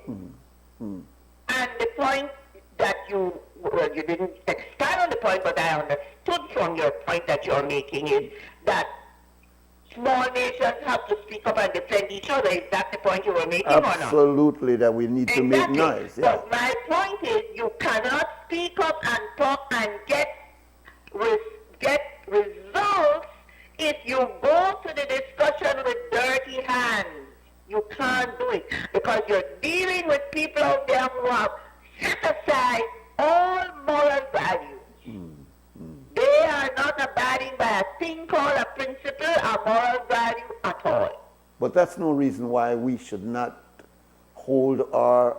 And the point that you didn't expand on the point, but I understood from your point that you're making is that small nations have to speak up and defend each other. Is that the point you were making or not? Absolutely, that we need to make noise. Yeah. But my point is you cannot speak up and talk and get results if you go to the discussion with dirty hands. You can't do it because you're dealing with people out there who have set aside all moral values. They are not abiding by a thing called a principle, a moral value at all. But that's no reason why we should not hold our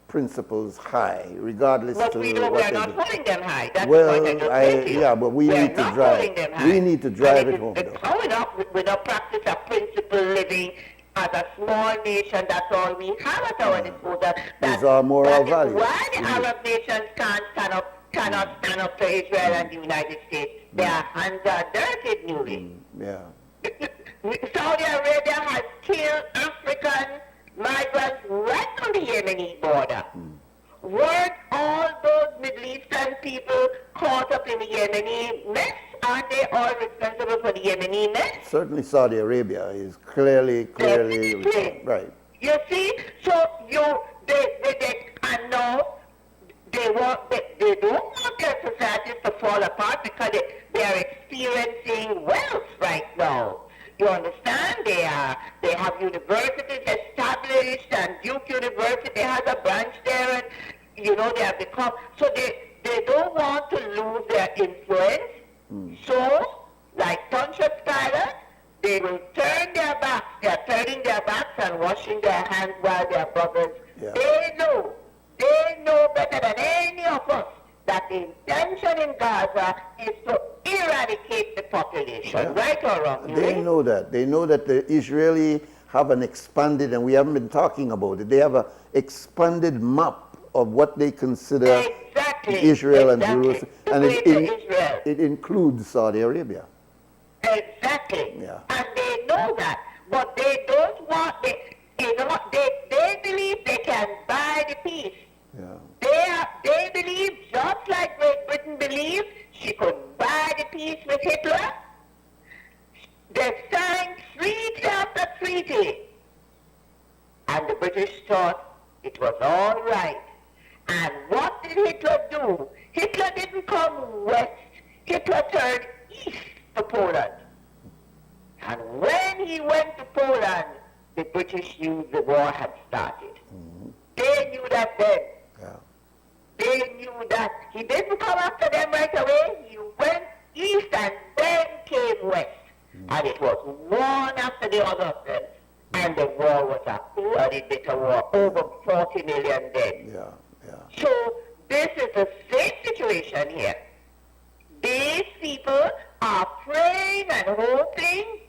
principles high, regardless But to we what are they not do. holding them high. That's Well, the point I just made to you. yeah, but we are need to not drive. holding them high. We need to drive it home. It's growing up with a practice of principle living as a small nation. That's all we have at our disposal. These are moral values. Why the Arab nations cannot stand up to Israel and the United States. Their hands are dirty, Nuri. Yeah. Saudi Arabia has killed African migrants right on the Yemeni border. Weren't all those Middle Eastern people caught up in the Yemeni mess? Aren't they all responsible for the Yemeni mess? Certainly Saudi Arabia is clearly Definitely. right. You see, so they and now they don't want their societies to fall apart because they are experiencing wealth right now. You understand? They have universities established, and Duke University has a branch there, and they have become so they don't want to lose their influence. So, like Toncha Skyler, they will turn their backs. They are turning their backs and washing their hands while their brothers. Yeah. They know better than any of us that the intention in Gaza is to eradicate the population, right or wrong? They know that. They know that the Israeli have an expanded, and we haven't been talking about it, they have an expanded map of what they consider Israel and Jerusalem. And it includes Saudi Arabia. Exactly. Yeah. And they know that. But they don't want, they believe they can buy the peace. Yeah. They believe just like Great Britain believed she could buy the peace with Hitler, they signed treaty after treaty. And the British thought it was all right. And what did Hitler do? Hitler didn't come west. Hitler turned east to Poland. And when he went to Poland, the British knew the war had started. Mm-hmm. They knew that then. Yeah. They knew that. He didn't come after them right away. He went east and then came west. Mm-hmm. And it was one after the other of them. And the war was a bloody bitter war, over 40 million dead. Yeah, yeah. So this is the same situation here. These people are praying and hoping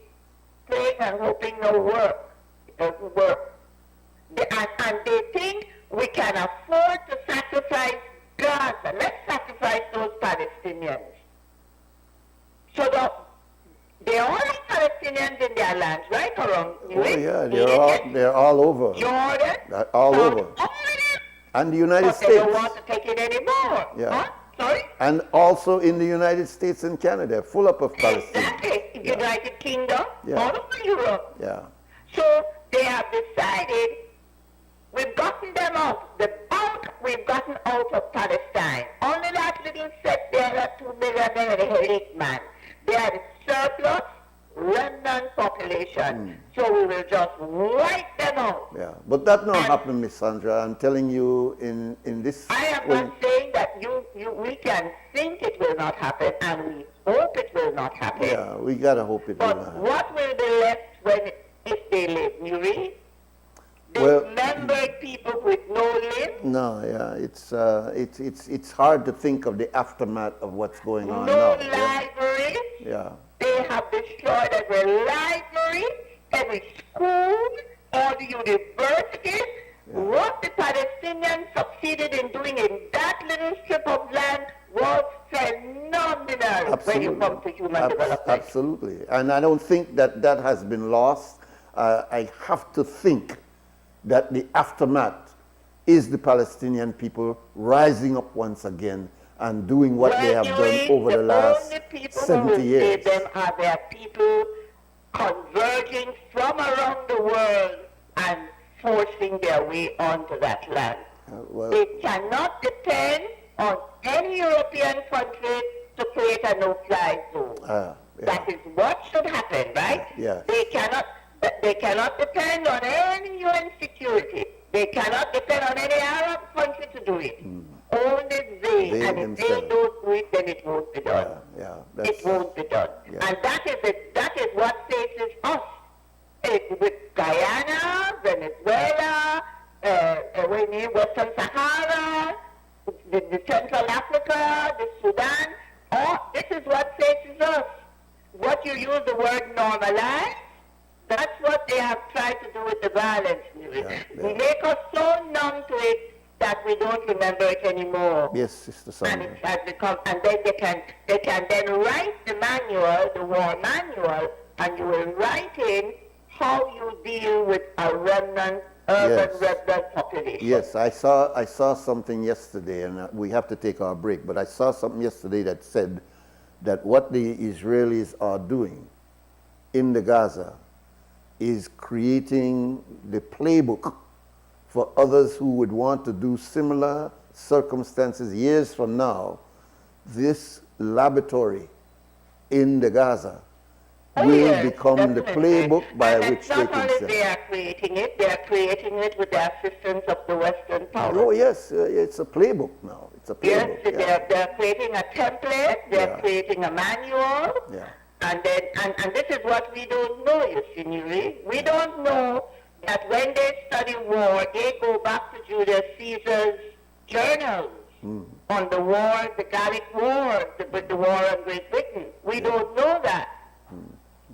no work. It doesn't work. And they think we can afford to sacrifice Gaza. Let's sacrifice those Palestinians. So they all have Palestinians in their lands, right or wrong? Oh yeah, they're all over. Jordan, all over. And the United but States. They don't want to take it anymore. Yeah. Huh? Sorry? And also in the United States and Canada, full up of Palestinians. Exactly. Yeah. United Kingdom, Yeah. all over Europe. Yeah. So they have decided we've gotten them out. The bulk we've gotten out of Palestine. Only that little set there, that 2 million there, the elite man. They are the surplus remnant population. So we will just wipe them out. Yeah. But that not happen, Miss Sandra. I'm telling you in this. I am not saying that we can think it will not happen, and we hope it will not happen. Yeah, we gotta hope it will not But happen. what will be left if they live, Nuri? Dismembered people with no limbs? No, yeah, it's hard to think of the aftermath of what's going on No now. libraries? Yeah. They have destroyed every library, every school, all the universities. What the Palestinians succeeded in doing in that little strip of land was phenomenal when you come to human development. Absolutely. And I don't think that has been lost. I have to think that the aftermath is the Palestinian people rising up once again and doing what they have done over the last 70 years. Them are their people converging from around the world and forcing their way onto that land. It cannot depend on any European country to create a no-fly zone. That is what should happen, right? Yeah. They cannot depend on any UN security. They cannot depend on any Arab country to do it. Only they and if they don't do it, then it won't be done. It won't be done. And that is what faces us. With Guyana, Venezuela, Western Sahara, the Central Africa, the Sudan. This is what faces us. What you use the word normalize, that's what they have tried to do with the violence. They make us so numb to it that we don't remember it anymore. Yes, Sister Sandra. And it has become, and then they can then write the manual, the war manual, and you will write in how you deal with a remnant, urban remnant population. Yes, I saw something yesterday, and we have to take our break, but I saw something yesterday that said that what the Israelis are doing in the Gaza is creating the playbook for others who would want to do similar circumstances years from now. This laboratory in the Gaza will become the playbook by which they can not only they are creating it, they are creating it with the assistance of the Western powers. Oh yes, it's a playbook now. It's a playbook. Yes, they're creating a template, they're creating a manual, and then and this is what we don't know, you see, Nuri. We don't know that when they study war, they go back to Julius Caesar's journals on the war, the Gallic War, the war on Great Britain. We don't know that.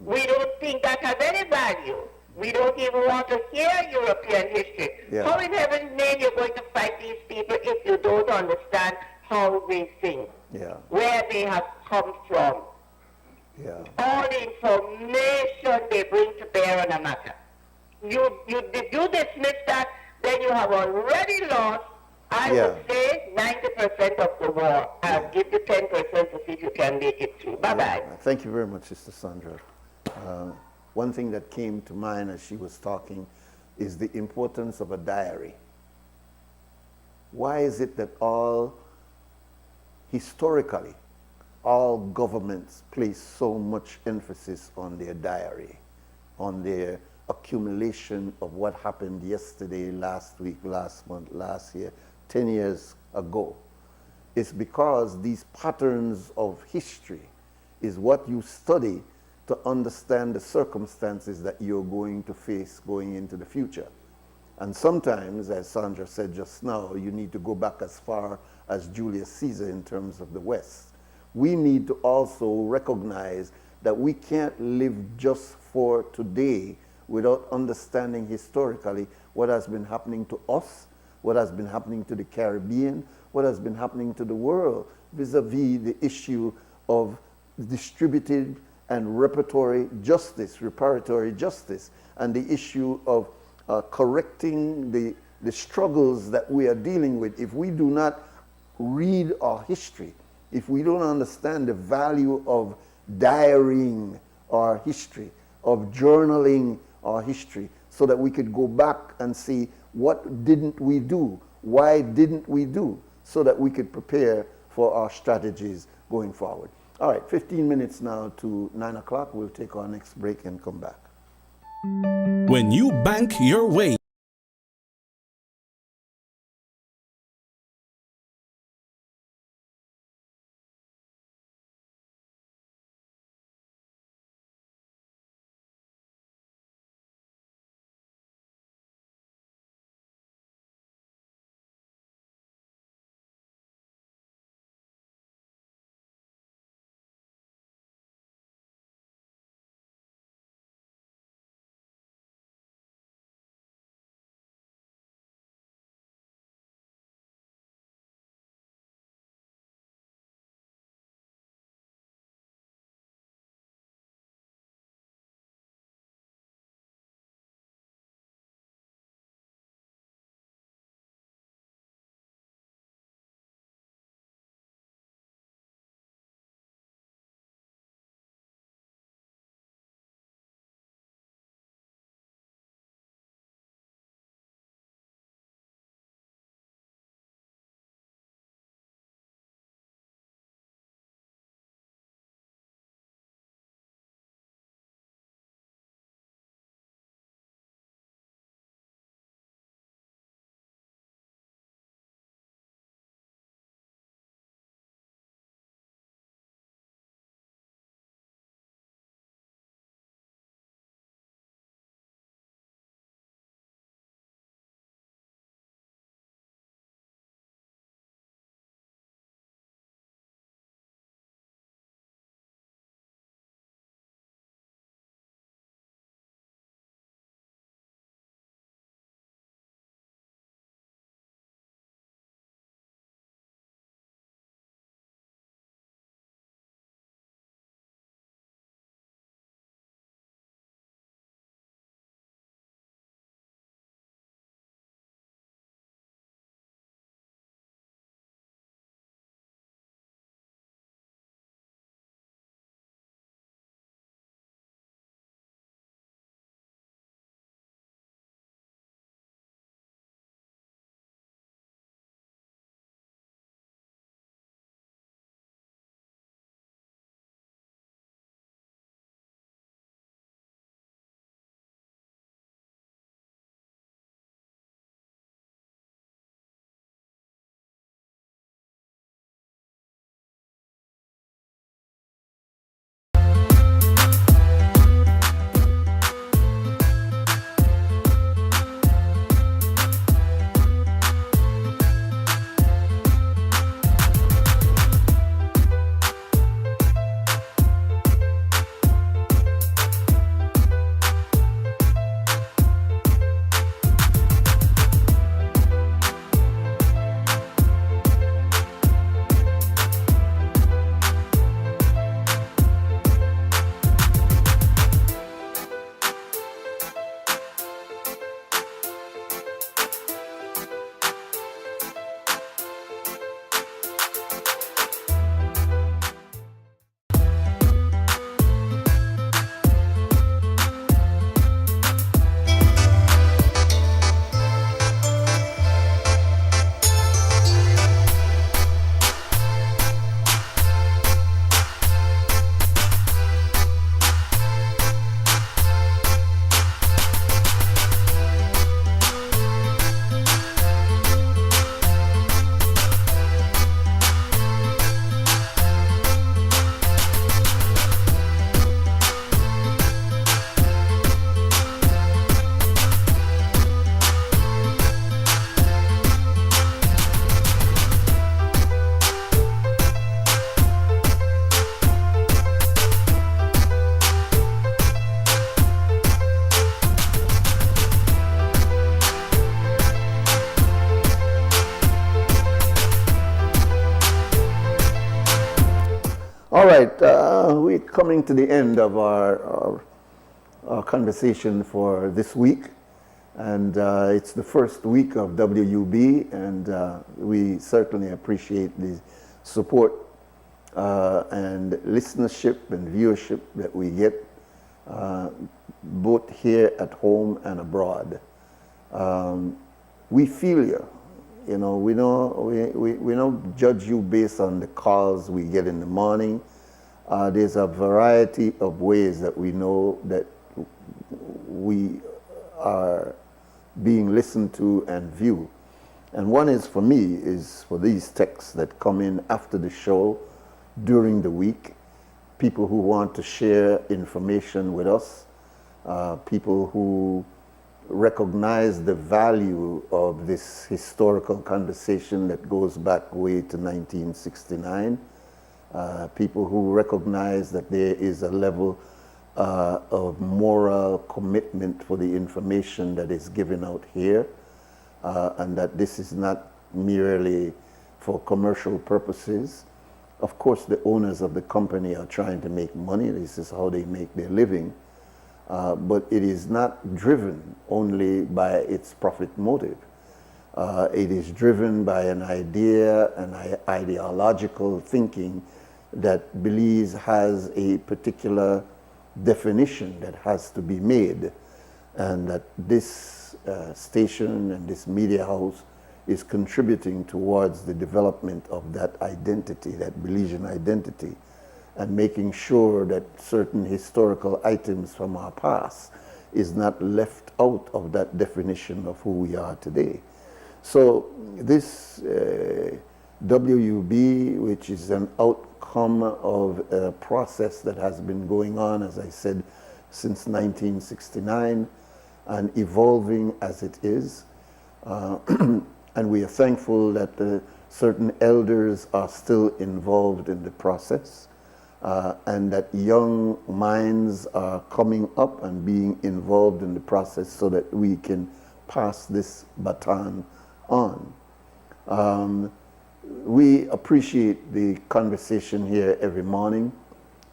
We don't think that has any value. We don't even want to hear European history. How in heaven's name you're going to fight these people if you don't understand how they think, where they have come from, all the information they bring to bear on a matter. You dismiss that, then you have already lost. I I Yeah. would say 90% of the war. I'll give you 10% to see if you can make it through. Bye-bye. Thank you very much, Sister Sandra. One thing that came to mind as she was talking is the importance of a diary. Why is it that historically, all governments place so much emphasis on their diary, on their accumulation of what happened yesterday, last week, last month, last year, 10 years ago? It's because these patterns of history is what you study to understand the circumstances that you're going to face going into the future. And sometimes, as Sandra said just now, you need to go back as far as Julius Caesar in terms of the West. We need to also recognize that we can't live just for today without understanding historically what has been happening to us, what has been happening to the Caribbean, what has been happening to the world vis-a-vis the issue of distributed and reparatory justice, and the issue of correcting the struggles that we are dealing with. If we do not read our history, if we don't understand the value of diarying our history, of journaling our history, so that we could go back and see what didn't we do, why didn't we do, so that we could prepare for our strategies going forward. All right, 15 minutes now to 9 o'clock. We'll take our next break and come back. When you bank your way we're coming to the end of our conversation for this week. And it's the first week of WUB, and we certainly appreciate the support and listenership and viewership that we get, both here at home and abroad. We feel you. You know, we don't judge you based on the calls we get in the morning. There's a variety of ways that we know that we are being listened to and viewed. And one is, for me, is for these texts that come in after the show, during the week, people who want to share information with us, people who recognize the value of this historical conversation that goes back way to 1969, people who recognize that there is a level of moral commitment for the information that is given out here, and that this is not merely for commercial purposes. Of course, the owners of the company are trying to make money. This is how they make their living. But it is not driven only by its profit motive. It is driven by an idea, an ideological thinking that Belize has a particular definition that has to be made, and that this station and this media house is contributing towards the development of that identity, that Belizean identity, and making sure that certain historical items from our past is not left out of that definition of who we are today. So this WUB, which is an outcome of a process that has been going on, as I said, since 1969, and evolving as it is. And we are thankful that certain elders are still involved in the process, and that young minds are coming up and being involved in the process so that we can pass this baton on. We appreciate the conversation here every morning.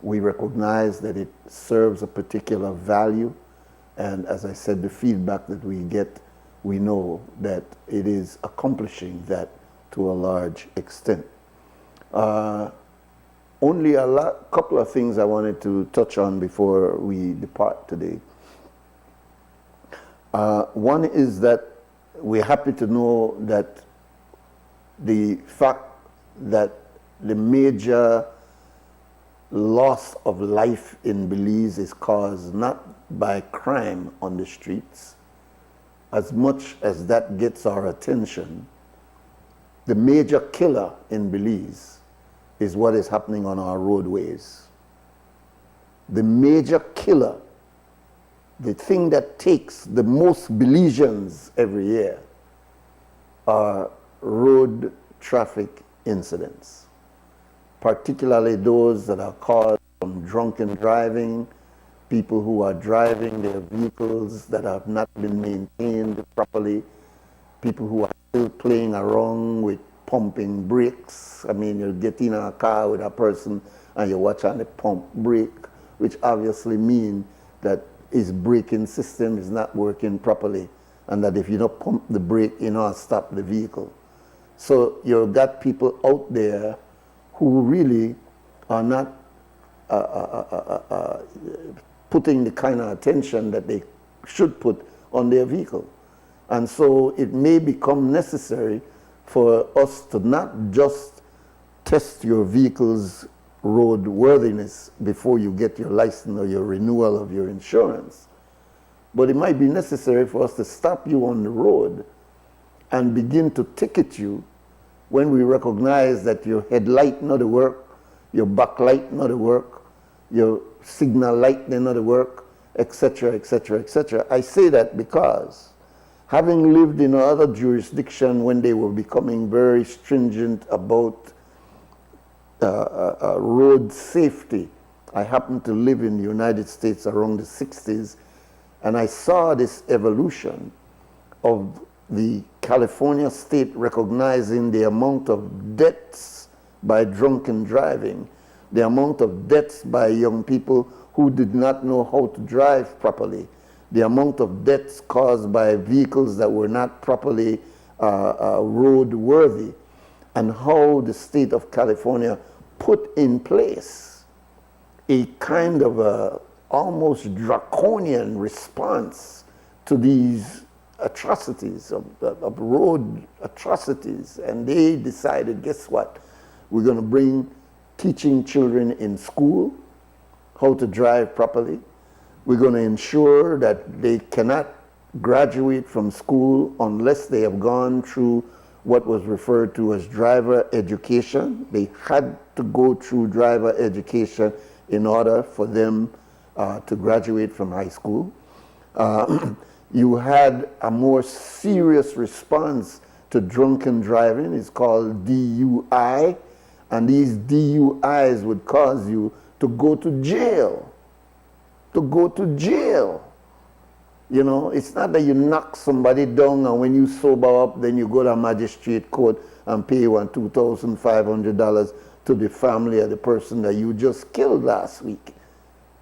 We recognize that it serves a particular value, and as I said, the feedback that we get, we know that it is accomplishing that to a large extent. Only a couple of things I wanted to touch on before we depart today. One is that we're happy to know that the fact that the major loss of life in Belize is caused not by crime on the streets. As much as that gets our attention, the major killer in Belize is what is happening on our roadways. The major killer, the thing that takes the most Belizeans every year, are road traffic incidents, particularly those that are caused from drunken driving, people who are driving their vehicles that have not been maintained properly, people who are still playing around with pumping brakes. I mean, you get in a car with a person and you watch on the pump brake, which obviously means that his braking system is not working properly, and that if you don't pump the brake, you know, stop the vehicle. So you've got people out there who really are not putting the kind of attention that they should put on their vehicle. And so it may become necessary for us to not just test your vehicle's roadworthiness before you get your license or your renewal of your insurance, but it might be necessary for us to stop you on the road and begin to ticket you when we recognize that your headlight not to work, your backlight not to work, your signal light not to work, etc., etc., etc. I say that because, having lived in other jurisdictions when they were becoming very stringent about road safety, I happened to live in the United States around the 60s, and I saw this evolution of the California state recognizing the amount of deaths by drunken driving the amount of deaths by young people who did not know how to drive properly, the amount of deaths caused by vehicles that were not properly roadworthy, and how the state of California put in place a kind of a almost draconian response to these atrocities, of road atrocities. And they decided, guess what? We're going to bring teaching children in school how to drive properly. We're going to ensure that they cannot graduate from school unless they have gone through what was referred to as driver education. They had to go through driver education in order for them to graduate from high school. You had a more serious response to drunken driving. It's called DUI. And these DUIs would cause you to go to jail. To go to jail. You know, it's not that you knock somebody down and when you sober up, then you go to a magistrate court and pay $2,500 to the family of the person that you just killed last week.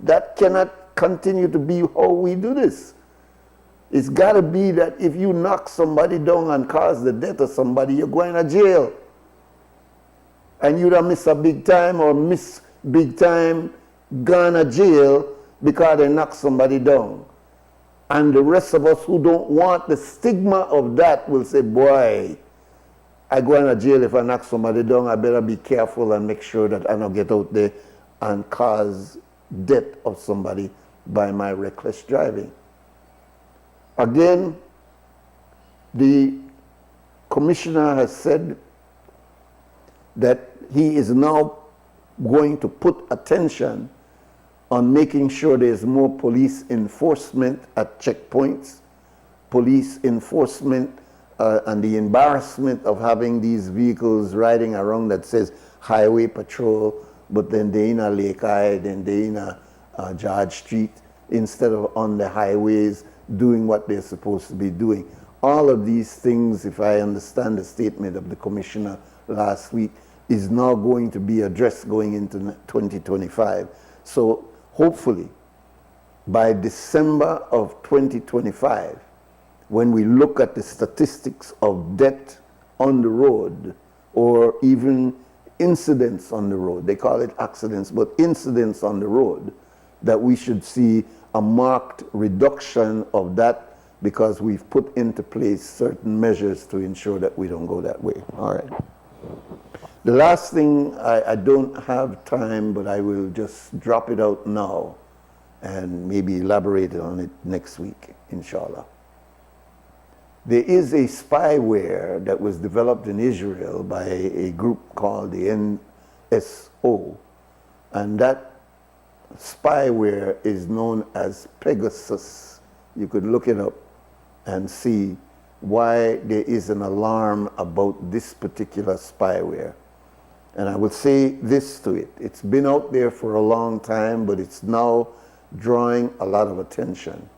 That cannot continue to be how we do this. It's got to be that if you knock somebody down and cause the death of somebody, you're going to jail. And you don't miss a big time or miss big time, gone to jail because they knock somebody down. And the rest of us who don't want the stigma of that will say, boy, I go into jail if I knock somebody down. I better be careful and make sure that I don't get out there and cause death of somebody by my reckless driving. Again, the commissioner has said that he is now going to put attention on making sure there's more police enforcement at checkpoints, police enforcement and the embarrassment of having these vehicles riding around that says highway patrol, but then they're in a Lake Eye, then they're in a George Street, instead of on the highways doing what they're supposed to be doing. All of these things, if I understand the statement of the commissioner last week, is now going to be addressed going into 2025. So hopefully by December of 2025, when we look at the statistics of death on the road or even incidents on the road, they call it accidents, but incidents on the road, that we should see a marked reduction of that because we've put into place certain measures to ensure that we don't go that way. All right. The last thing, I don't have time, but I will just drop it out now and maybe elaborate on it next week, inshallah. There is a spyware that was developed in Israel by a group called the NSO, and that spyware is known as Pegasus. You could look it up and see why there is an alarm about this particular spyware. And I would say this to it. It's been out there for a long time, but it's now drawing a lot of attention.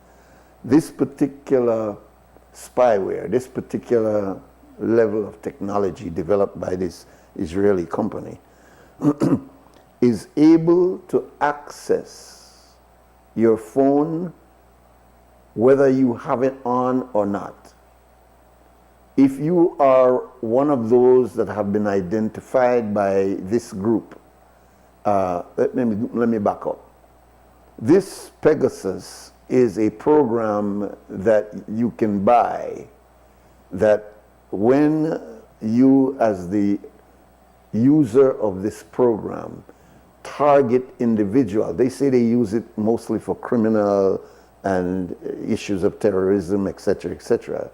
This particular spyware, this particular level of technology developed by this Israeli company is able to access your phone whether you have it on or not. If you are one of those that have been identified by this group, let me back up. This Pegasus is a program that you can buy that when you, as the user of this program, target individual, they say they use it mostly for criminal and issues of terrorism, etc.,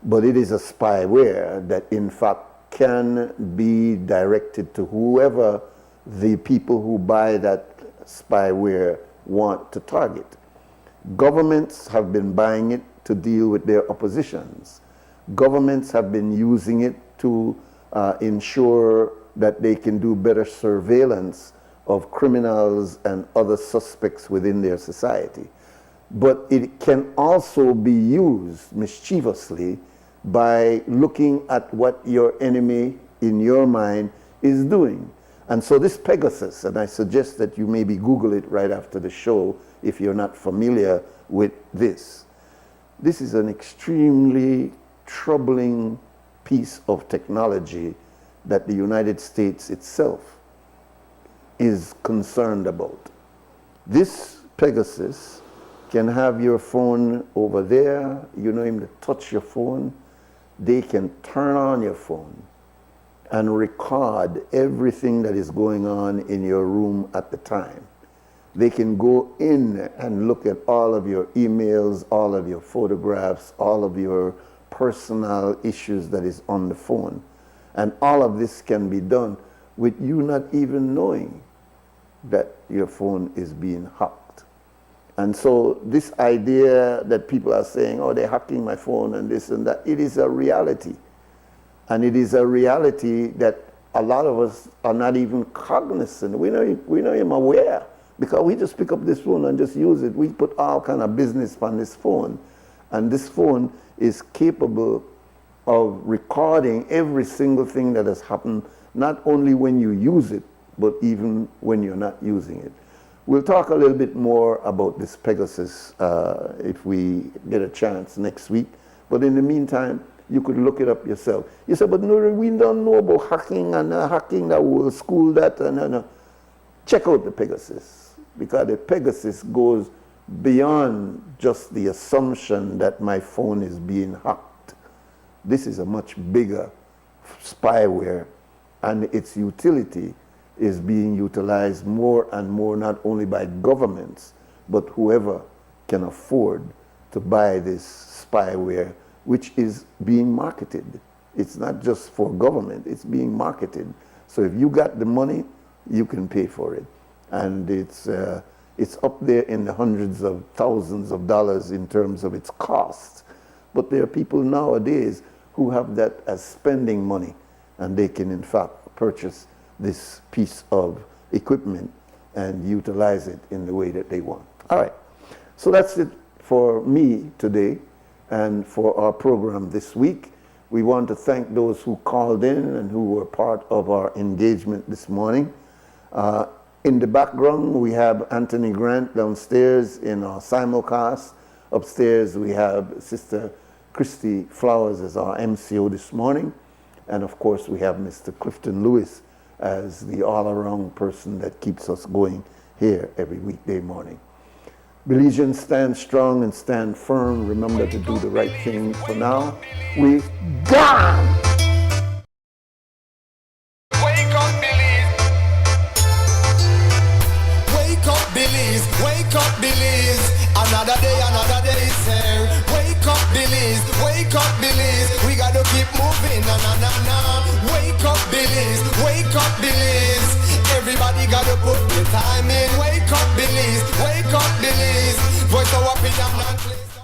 but it is a spyware that in fact can be directed to whoever the people who buy that spyware want to target. Governments have been buying it to deal with their oppositions. Governments have been using it to ensure that they can do better surveillance of criminals and other suspects within their society. But it can also be used mischievously by looking at what your enemy in your mind is doing. And so this Pegasus, and I suggest that you maybe Google it right after the show if you're not familiar with this. This is an extremely troubling piece of technology that the United States itself is concerned about. This Pegasus can have your phone over there, you know him to touch your phone. They can turn on your phone and record everything that is going on in your room at the time. They can go in and look at all of your emails, all of your photographs, all of your personal issues that is on the phone. And all of this can be done with you not even knowing that your phone is being hacked. And so this idea that people are saying, oh, they're hacking my phone and this and that, it is a reality. And it is a reality that a lot of us are not even cognizant. We're not even aware, because we just pick up this phone and just use it. We put all kind of business on this phone. And this phone is capable of recording every single thing that has happened, not only when you use it, but even when you're not using it. We'll talk a little bit more about this Pegasus if we get a chance next week. But in the meantime, you could look it up yourself. You say, but Nuri, we don't know about hacking and hacking that will school that. And check out the Pegasus, because the Pegasus goes beyond just the assumption that my phone is being hacked. This is a much bigger spyware, and its utility is being utilized more and more, not only by governments, but whoever can afford to buy this spyware, which is being marketed. It's not just for government, it's being marketed. So if you got the money, you can pay for it. And it's up there in the hundreds of thousands of dollars in terms of its cost. But there are people nowadays who have that as spending money, and they can in fact purchase this piece of equipment and utilize it in the way that they want. All right, so that's it for me today and for our program this week. We want to thank those who called in and who were part of our engagement this morning. In the background, we have Anthony Grant downstairs in our simulcast. Upstairs, we have Sister Christy Flowers as our MCO this morning. And of course, we have Mr. Clifton Lewis as the all-around person that keeps us going here every weekday morning. Belizeans, stand strong and stand firm. Remember to do the right thing. For now, we gone! Wake up, Belize. Wake up, Belize. Wake up, Belize. Another day is here. Wake up, Belize. Wake up, Belize. We gotta keep moving. Na na na na. Wake up, Belize. Wake up, Belize. Everybody gotta put the time in. Wake up, Belize. Wake up, Belize. Voice of opinion and place.